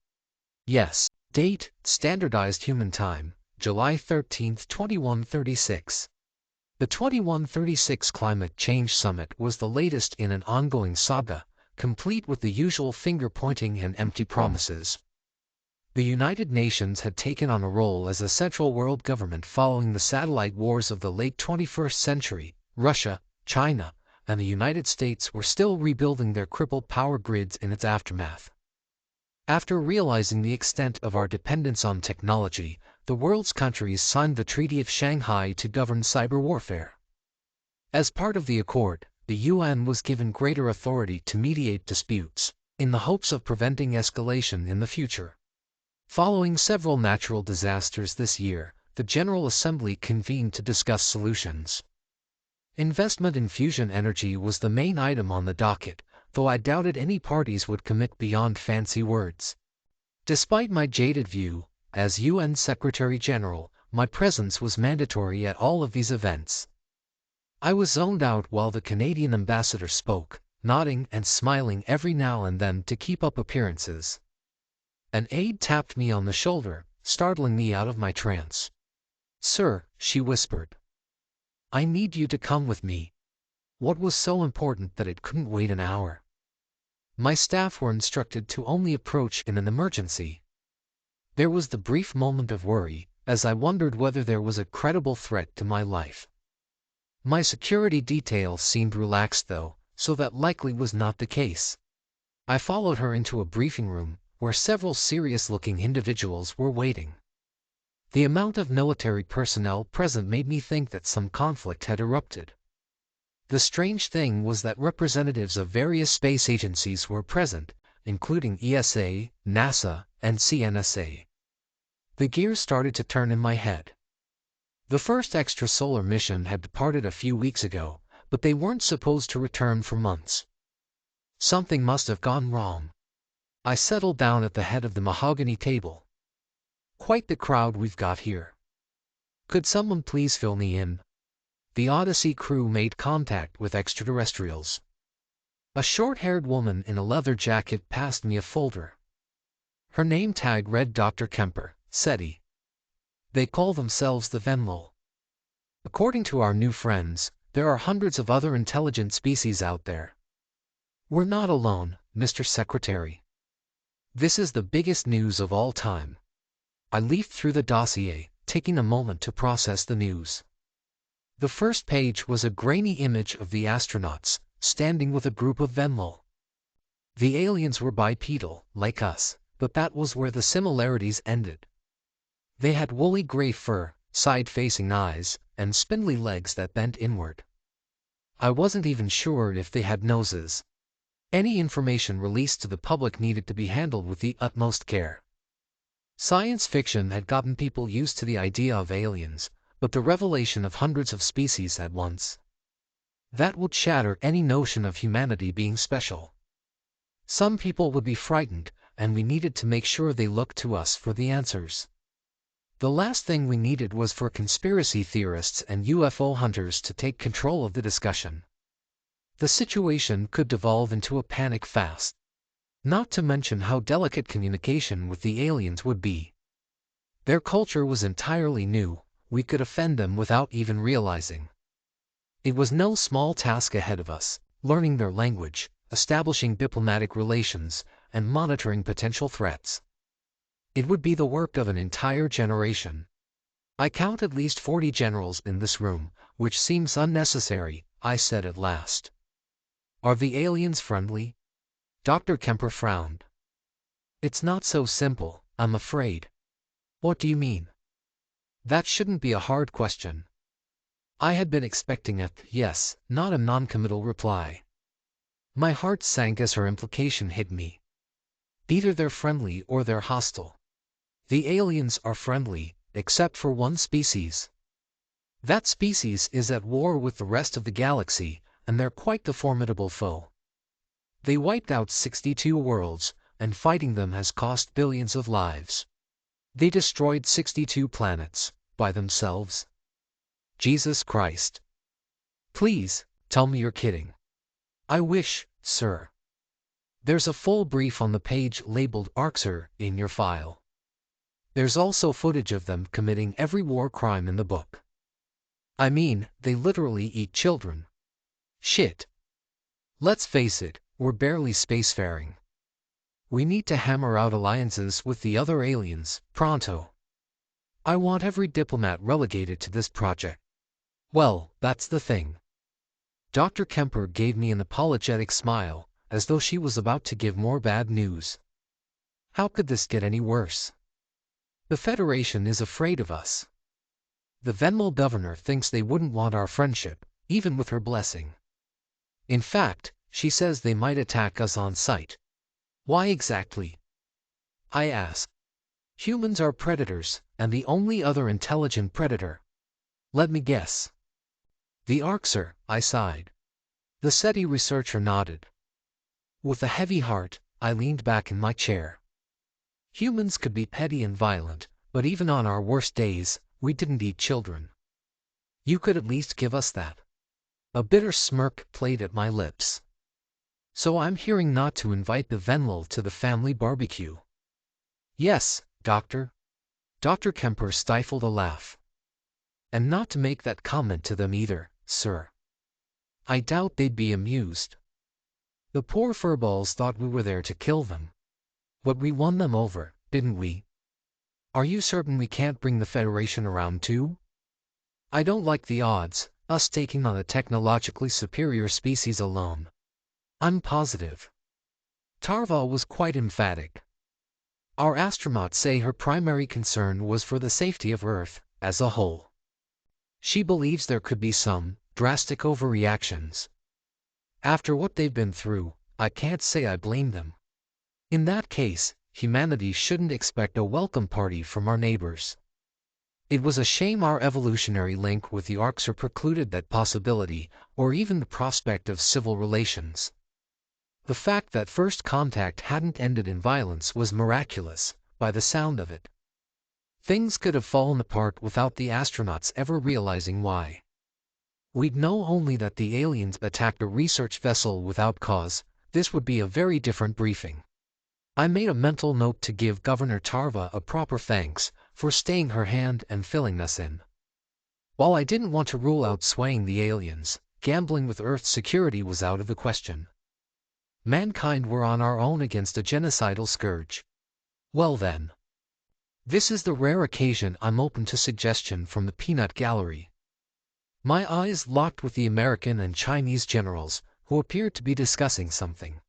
Yes. Date, Standardized Human Time, July 13, 2136. The 2136 Climate Change Summit was the latest in an ongoing saga, complete with the usual finger-pointing and empty promises. The United Nations had taken on a role as a central world government following the satellite wars of the late 21st century. Russia, China, and the United States were still rebuilding their crippled power grids in its aftermath. After realizing the extent of our dependence on technology, the world's countries signed the Treaty of Shanghai to govern cyber warfare. As part of the accord, the UN was given greater authority to mediate disputes, in the hopes of preventing escalation in the future. Following several natural disasters this year, the General Assembly convened to discuss solutions. Investment in fusion energy was the main item on the docket, though I doubted any parties would commit beyond fancy words. Despite my jaded view, as UN Secretary-General, my presence was mandatory at all of these events. I was zoned out while the Canadian ambassador spoke, nodding and smiling every now and then to keep up appearances. An aide tapped me on the shoulder, startling me out of my trance. "Sir," she whispered. "I need you to come with me." What was so important that it couldn't wait an hour? My staff were instructed to only approach in an emergency. There was the brief moment of worry, as I wondered whether there was a credible threat to my life. My security details seemed relaxed though, so that likely was not the case. I followed her into a briefing room, where several serious-looking individuals were waiting. The amount of military personnel present made me think that some conflict had erupted. The strange thing was that representatives of various space agencies were present, including ESA, NASA, and CNSA. The gears started to turn in my head. The first extrasolar mission had departed a few weeks ago, but they weren't supposed to return for months. Something must have gone wrong. I settled down at the head of the mahogany table. Quite the crowd we've got here. Could someone please fill me in? The Odyssey crew made contact with extraterrestrials. A short-haired woman in a leather jacket passed me a folder. Her name tag read Dr. Kemper, SETI. They call themselves the Venlo. According to our new friends, there are hundreds of other intelligent species out there. We're not alone, Mr. Secretary. This is the biggest news of all time. I leafed through the dossier, taking a moment to process the news. The first page was a grainy image of the astronauts, standing with a group of Venlo. The aliens were bipedal, like us, but that was where the similarities ended. They had woolly gray fur, side-facing eyes, and spindly legs that bent inward. I wasn't even sure if they had noses. Any information released to the public needed to be handled with the utmost care. Science fiction had gotten people used to the idea of aliens, but the revelation of hundreds of species at once, that would shatter any notion of humanity being special. Some people would be frightened, and we needed to make sure they looked to us for the answers. The last thing we needed was for conspiracy theorists and UFO hunters to take control of the discussion. The situation could devolve into a panic fast. Not to mention how delicate communication with the aliens would be. Their culture was entirely new. We could offend them without even realizing. It was no small task ahead of us, learning their language, establishing diplomatic relations, and monitoring potential threats. It would be the work of an entire generation. I count at least 40 generals in this room, which seems unnecessary, I said at last. Are the aliens friendly? Dr. Kemper frowned. It's not so simple, I'm afraid. What do you mean? That shouldn't be a hard question. I had been expecting a yes, not a non-committal reply. My heart sank as her implication hit me. Either they're friendly or they're hostile. The aliens are friendly, except for one species. That species is at war with the rest of the galaxy, and they're quite the formidable foe. They wiped out 62 worlds, and fighting them has cost billions of lives. They destroyed 62 planets, by themselves. Jesus Christ. Please, tell me you're kidding. I wish, sir. There's a full brief on the page labeled ARCSR in your file. There's also footage of them committing every war crime in the book. I mean, they literally eat children. Shit. Let's face it, we're barely spacefaring. We need to hammer out alliances with the other aliens, pronto. I want every diplomat relegated to this project. Well, that's the thing. Dr. Kemper gave me an apologetic smile, as though she was about to give more bad news. How could this get any worse? The Federation is afraid of us. The Venmo governor thinks they wouldn't want our friendship, even with her blessing. In fact, she says they might attack us on sight. Why exactly? I asked. Humans are predators, and the only other intelligent predator. Let me guess. The ARCSR, I sighed. The SETI researcher nodded. With a heavy heart, I leaned back in my chair. Humans could be petty and violent, but even on our worst days, we didn't eat children. You could at least give us that. A bitter smirk played at my lips. So I'm hearing not to invite the Venlo to the family barbecue. Yes, Doctor. Dr. Kemper stifled a laugh. And not to make that comment to them either, sir. I doubt they'd be amused. The poor furballs thought we were there to kill them. But we won them over, didn't we? Are you certain we can't bring the Federation around too? I don't like the odds, us taking on a technologically superior species alone. I'm positive. Tarva was quite emphatic. Our astronauts say her primary concern was for the safety of Earth, as a whole. She believes there could be some drastic overreactions. After what they've been through, I can't say I blame them. In that case, humanity shouldn't expect a welcome party from our neighbors. It was a shame our evolutionary link with the Arcser precluded that possibility, or even the prospect of civil relations. The fact that first contact hadn't ended in violence was miraculous, by the sound of it. Things could have fallen apart without the astronauts ever realizing why. We'd know only that the aliens attacked a research vessel without cause. This would be a very different briefing. I made a mental note to give Governor Tarva a proper thanks for staying her hand and filling us in. While I didn't want to rule out swaying the aliens, gambling with Earth's security was out of the question. Mankind were on our own against a genocidal scourge. Well then. This is the rare occasion I'm open to suggestion from the peanut gallery. My eyes locked with the American and Chinese generals, who appeared to be discussing something.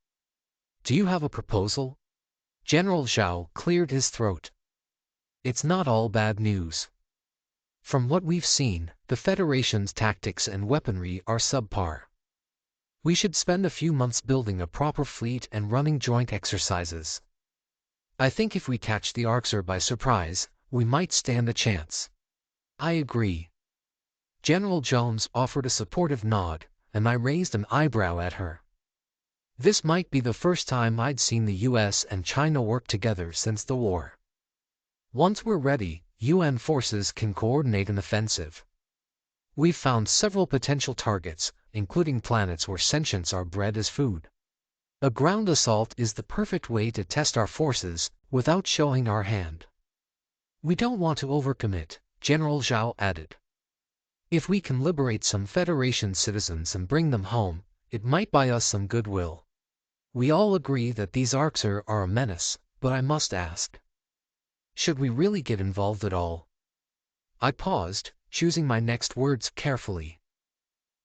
Do you have a proposal? General Zhao cleared his throat. It's not all bad news. From what we've seen, the Federation's tactics and weaponry are subpar. We should spend a few months building a proper fleet and running joint exercises. I think if we catch the Arcser by surprise, we might stand a chance. I agree. General Jones offered a supportive nod, and I raised an eyebrow at her. This might be the first time I'd seen the US and China work together since the war. Once we're ready, UN forces can coordinate an offensive. We've found several potential targets, including planets where sentients are bred as food. A ground assault is the perfect way to test our forces without showing our hand. We don't want to overcommit, General Zhao added. If we can liberate some Federation citizens and bring them home, it might buy us some goodwill. We all agree that these Arcser are a menace, but I must ask. Should we really get involved at all? I paused, choosing my next words carefully.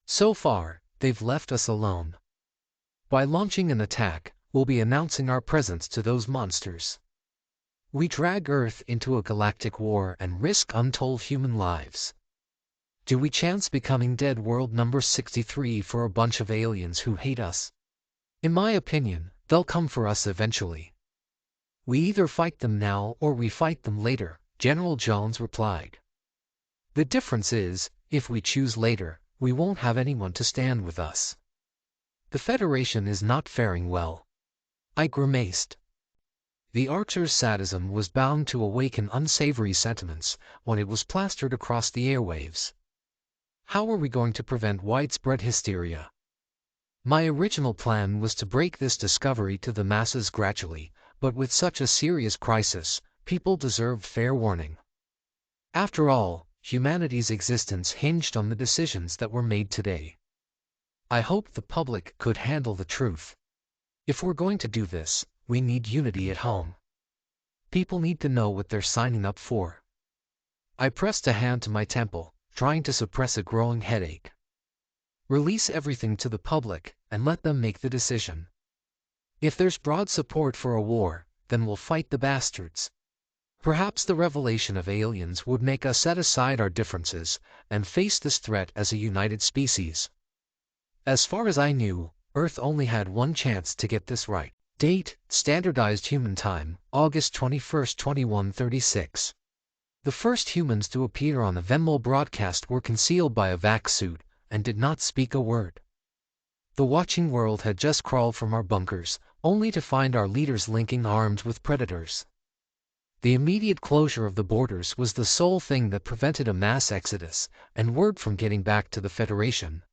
So far, they've left us alone. By launching an attack, we'll be announcing our presence to those monsters. We drag Earth into a galactic war and risk untold human lives. Do we chance becoming dead world number 63 for a bunch of aliens who hate us? In my opinion, they'll come for us eventually. We either fight them now or we fight them later, General Jones replied. The difference is, if we choose later, we won't have anyone to stand with us. The Federation is not faring well. I grimaced. The Arcser's sadism was bound to awaken unsavory sentiments when it was plastered across the airwaves. How are we going to prevent widespread hysteria? My original plan was to break this discovery to the masses gradually, but with such a serious crisis, people deserved fair warning. After all, humanity's existence hinged on the decisions that were made today. I hoped the public could handle the truth. If we're going to do this, we need unity at home. People need to know what they're signing up for. I pressed a hand to my temple, trying to suppress a growing headache. Release everything to the public, and let them make the decision. If there's broad support for a war, then we'll fight the bastards. Perhaps the revelation of aliens would make us set aside our differences and face this threat as a united species. As far as I knew, Earth only had one chance to get this right. Date, Standardized Human Time, August 21, 2136. The first humans to appear on the Venmo broadcast were concealed by a vac suit and did not speak a word. The watching world had just crawled from our bunkers, only to find our leaders linking arms with predators. The immediate closure of the borders was the sole thing that prevented a mass exodus and word from getting back to the Federation.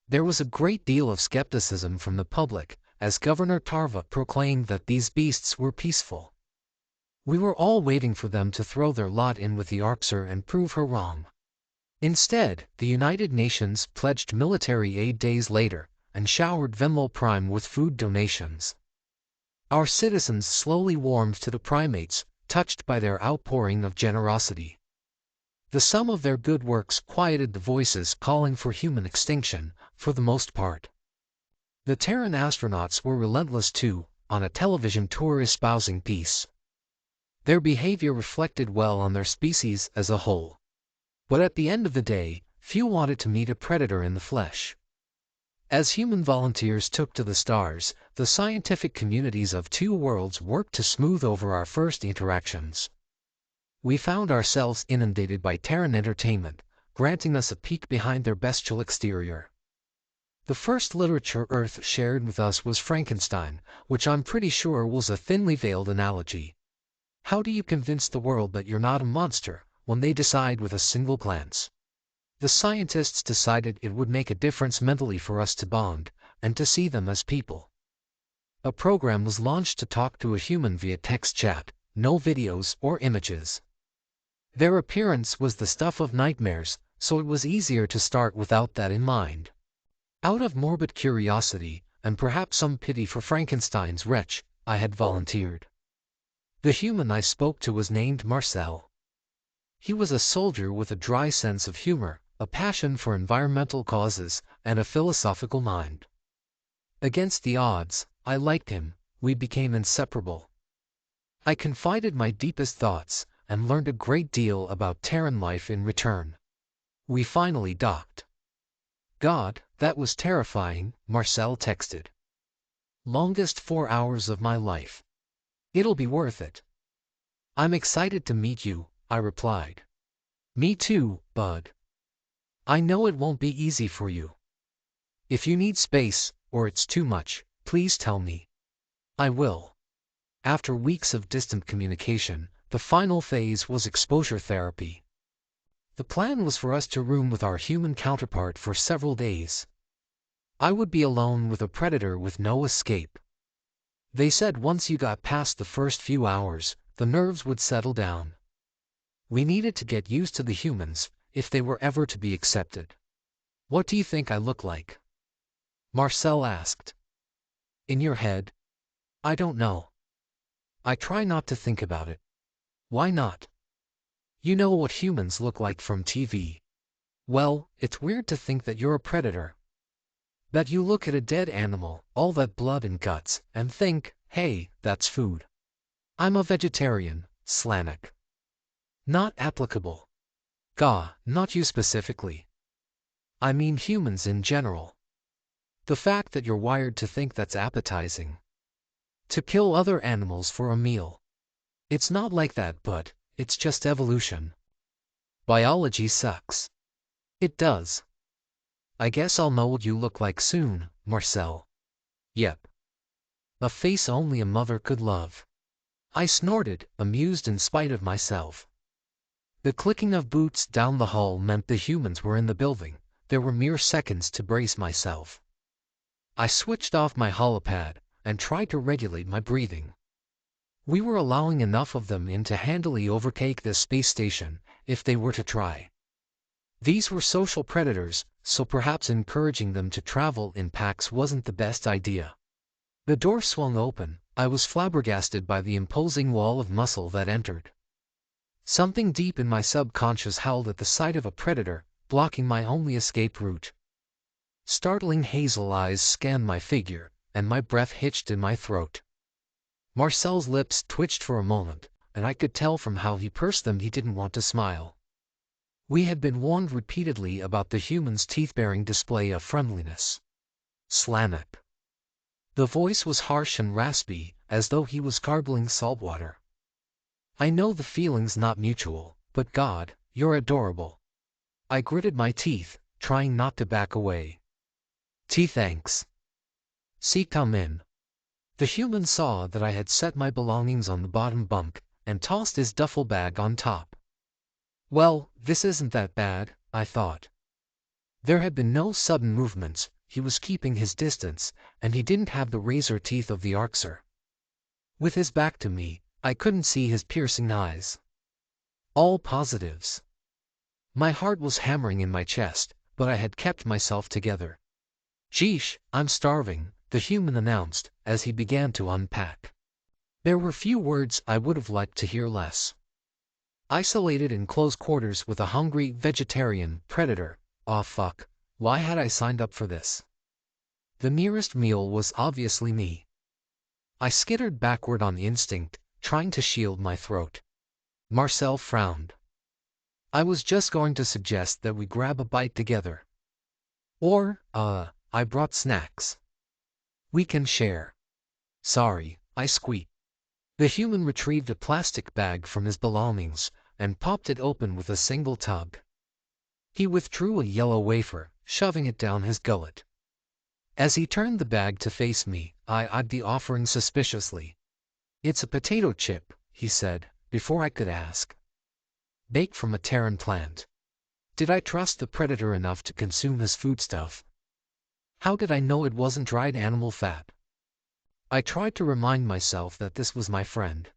There was a great deal of skepticism from the public, as Governor Tarva proclaimed that these beasts were peaceful. We were all waiting for them to throw their lot in with the Arcser and prove her wrong. Instead, the United Nations pledged military aid days later and showered Venmo Prime with food donations. Our citizens slowly warmed to the primates, touched by their outpouring of generosity. The sum of their good works quieted the voices calling for human extinction, for the most part. The Terran astronauts were relentless too, on a television tour espousing peace. Their behavior reflected well on their species as a whole. But at the end of the day, few wanted to meet a predator in the flesh. As human volunteers took to the stars, the scientific communities of two worlds worked to smooth over our first interactions. We found ourselves inundated by Terran entertainment, granting us a peek behind their bestial exterior. The first literature Earth shared with us was Frankenstein, which I'm pretty sure was a thinly veiled analogy. How do you convince the world that you're not a monster when they decide with a single glance? The scientists decided it would make a difference mentally for us to bond, and to see them as people. A program was launched to talk to a human via text chat, no videos or images. Their appearance was the stuff of nightmares, so it was easier to start without that in mind. Out of morbid curiosity, and perhaps some pity for Frankenstein's wretch, I had volunteered. The human I spoke to was named Marcel. He was a soldier with a dry sense of humor, a passion for environmental causes, and a philosophical mind. Against the odds, I liked him. We became inseparable. I confided my deepest thoughts, and learned a great deal about Terran life in return. We finally docked. God, that was terrifying, Marcel texted. Longest 4 hours of my life. It'll be worth it. I'm excited to meet you, I replied. Me too, bud. I know it won't be easy for you. If you need space, or it's too much, please tell me. I will. After weeks of distant communication, the final phase was exposure therapy. The plan was for us to room with our human counterpart for several days. I would be alone with a predator with no escape. They said once you got past the first few hours, the nerves would settle down. We needed to get used to the humans, if they were ever to be accepted. What do you think I look like? Marcel asked. In your head? I don't know. I try not to think about it. Why not? You know what humans look like from TV. Well, it's weird to think that you're a predator. That you look at a dead animal, all that blood and guts, and think, hey, that's food. I'm a vegetarian, Slanek. Not applicable. Gah, not you specifically. I mean humans in general. The fact that you're wired to think that's appetizing. To kill other animals for a meal. It's not like that, but it's just evolution. Biology sucks. It does. I guess I'll know what you look like soon, Marcel. Yep. A face only a mother could love. I snorted, amused in spite of myself. The clicking of boots down the hall meant the humans were in the building. There were mere seconds to brace myself. I switched off my holopad and tried to regulate my breathing. We were allowing enough of them in to handily overtake this space station, if they were to try. These were social predators, so perhaps encouraging them to travel in packs wasn't the best idea. The door swung open. I was flabbergasted by the imposing wall of muscle that entered. Something deep in my subconscious howled at the sight of a predator, blocking my only escape route. Startling hazel eyes scanned my figure, and my breath hitched in my throat. Marcel's lips twitched for a moment, and I could tell from how he pursed them he didn't want to smile. We had been warned repeatedly about the human's teeth-bearing display of friendliness. Slanek. The voice was harsh and raspy, as though he was garbling salt water. I know the feeling's not mutual, but God, you're adorable. I gritted my teeth, trying not to back away. Thanks. See, come in. The human saw that I had set my belongings on the bottom bunk, and tossed his duffel bag on top. Well, this isn't that bad, I thought. There had been no sudden movements, he was keeping his distance, and he didn't have the razor teeth of the Arxer. With his back to me, I couldn't see his piercing eyes. All positives. My heart was hammering in my chest, but I had kept myself together. Sheesh, I'm starving, the human announced, as he began to unpack. There were few words I would have liked to hear less. Isolated in close quarters with a hungry, vegetarian predator. Aw fuck, why had I signed up for this? The nearest meal was obviously me. I skittered backward on instinct, trying to shield my throat. Marcel frowned. I was just going to suggest that we grab a bite together. Or, I brought snacks. We can share. Sorry, I squeaked. The human retrieved a plastic bag from his belongings, and popped it open with a single tug. He withdrew a yellow wafer, shoving it down his gullet. As he turned the bag to face me, I eyed the offering suspiciously. "It's a potato chip," he said, before I could ask. "Baked from a Terran plant." Did I trust the predator enough to consume his foodstuff? How did I know it wasn't dried animal fat? I tried to remind myself that this was my friend.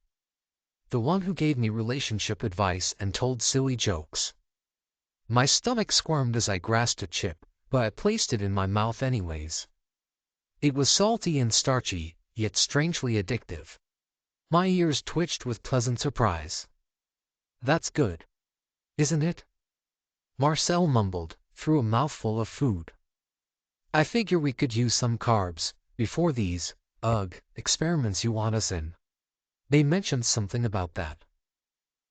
The one who gave me relationship advice and told silly jokes. My stomach squirmed as I grasped a chip, but I placed it in my mouth anyways. It was salty and starchy, yet strangely addictive. My ears twitched with pleasant surprise. "That's good, isn't it?" Marcel mumbled, through a mouthful of food. "I figure we could use some carbs before these, experiments you want us in." They mentioned something about that.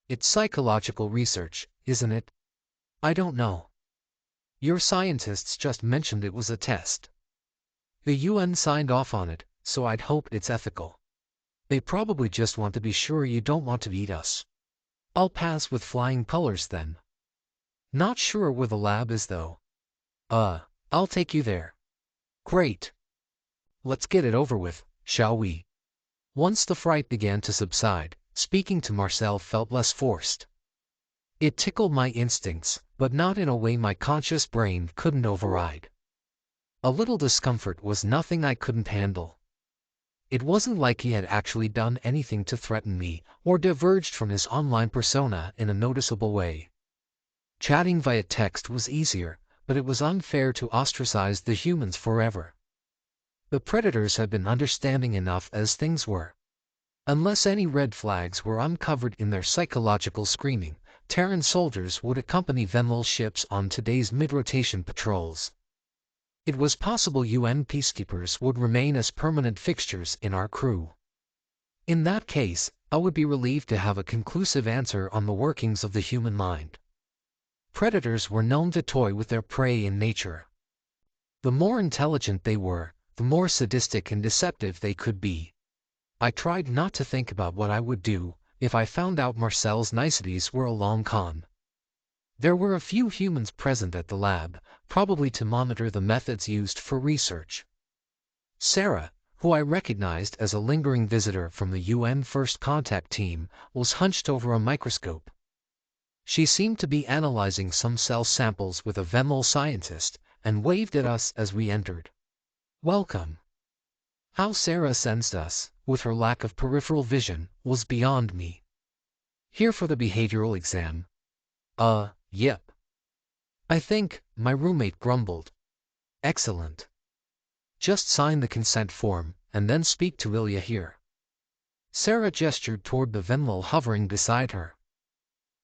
"It's psychological research, isn't it?" "I don't know. Your scientists just mentioned it was a test. The UN signed off on it, so I'd hope it's ethical. They probably just want to be sure you don't want to eat us." "I'll pass with flying colors then." "Not sure where the lab is though." I'll take you there." "Great. Let's get it over with, shall we?" Once the fright began to subside, speaking to Marcel felt less forced. It tickled my instincts, but not in a way my conscious brain couldn't override. A little discomfort was nothing I couldn't handle. It wasn't like he had actually done anything to threaten me, or diverged from his online persona in a noticeable way. Chatting via text was easier, but it was unfair to ostracize the humans forever. The predators had been understanding enough as things were. Unless any red flags were uncovered in their psychological screening, Terran soldiers would accompany Venlil ships on today's mid-rotation patrols. It was possible UN peacekeepers would remain as permanent fixtures in our crew. In that case, I would be relieved to have a conclusive answer on the workings of the human mind. Predators were known to toy with their prey in nature. The more intelligent they were, the more sadistic and deceptive they could be. I tried not to think about what I would do if I found out Marcel's niceties were a long con. There were a few humans present at the lab, probably to monitor the methods used for research. Sarah, who I recognized as a lingering visitor from the UN First Contact Team, was hunched over a microscope. She seemed to be analyzing some cell samples with a Venlil scientist, and waved at us as we entered. "Welcome." How Sarah sensed us, with her lack of peripheral vision, was beyond me. "Here for the behavioral exam?" Yep. "I think," my roommate grumbled. "Excellent. Just sign the consent form, and then speak to Ilya here." Sarah gestured toward the Venlil hovering beside her.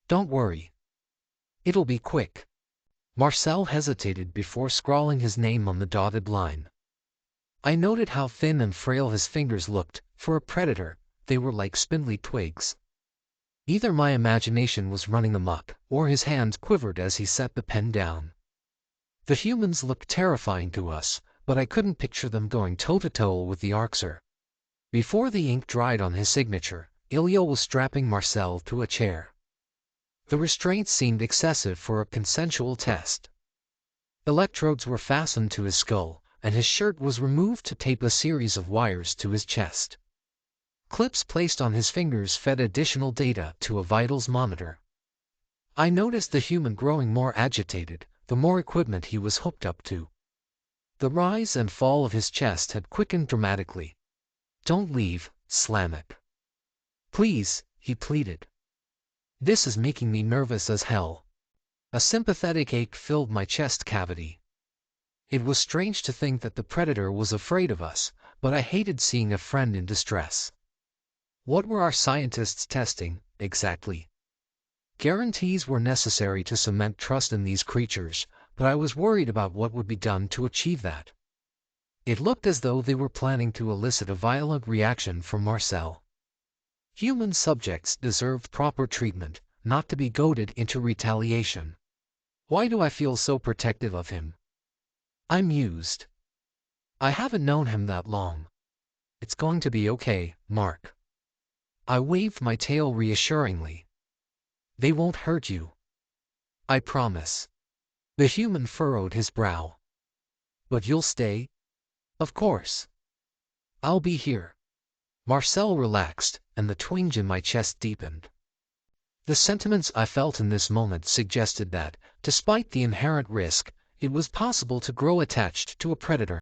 "Don't worry. It'll be quick." Marcel hesitated before scrawling his name on the dotted line. I noted how thin and frail his fingers looked. For a predator, they were like spindly twigs. Either my imagination was running amok, or his hand quivered as he set the pen down. The humans looked terrifying to us, but I couldn't picture them going toe-to-toe with the Arxer. Before the ink dried on his signature, Ilya was strapping Marcel to a chair. The restraints seemed excessive for a consensual test. Electrodes were fastened to his skull, and his shirt was removed to tape a series of wires to his chest. Clips placed on his fingers fed additional data to a vitals monitor. I noticed the human growing more agitated, the more equipment he was hooked up to. The rise and fall of his chest had quickened dramatically. "Don't leave, Slamek. Please," he pleaded. "This is making me nervous as hell." A sympathetic ache filled my chest cavity. It was strange to think that the predator was afraid of us, but I hated seeing a friend in distress. What were our scientists testing, exactly? Guarantees were necessary to cement trust in these creatures, but I was worried about what would be done to achieve that. It looked as though they were planning to elicit a violent reaction from Marcel. Human subjects deserved proper treatment, not to be goaded into retaliation. Why do I feel so protective of him? I mused. I haven't known him that long. It's going to be okay, Mark. I waved my tail reassuringly. They won't hurt you. I promise. The human furrowed his brow. But you'll stay? Of course. I'll be here. Marcel relaxed, and the twinge in my chest deepened. The sentiments I felt in this moment suggested that, despite the inherent risk, it was possible to grow attached to a predator.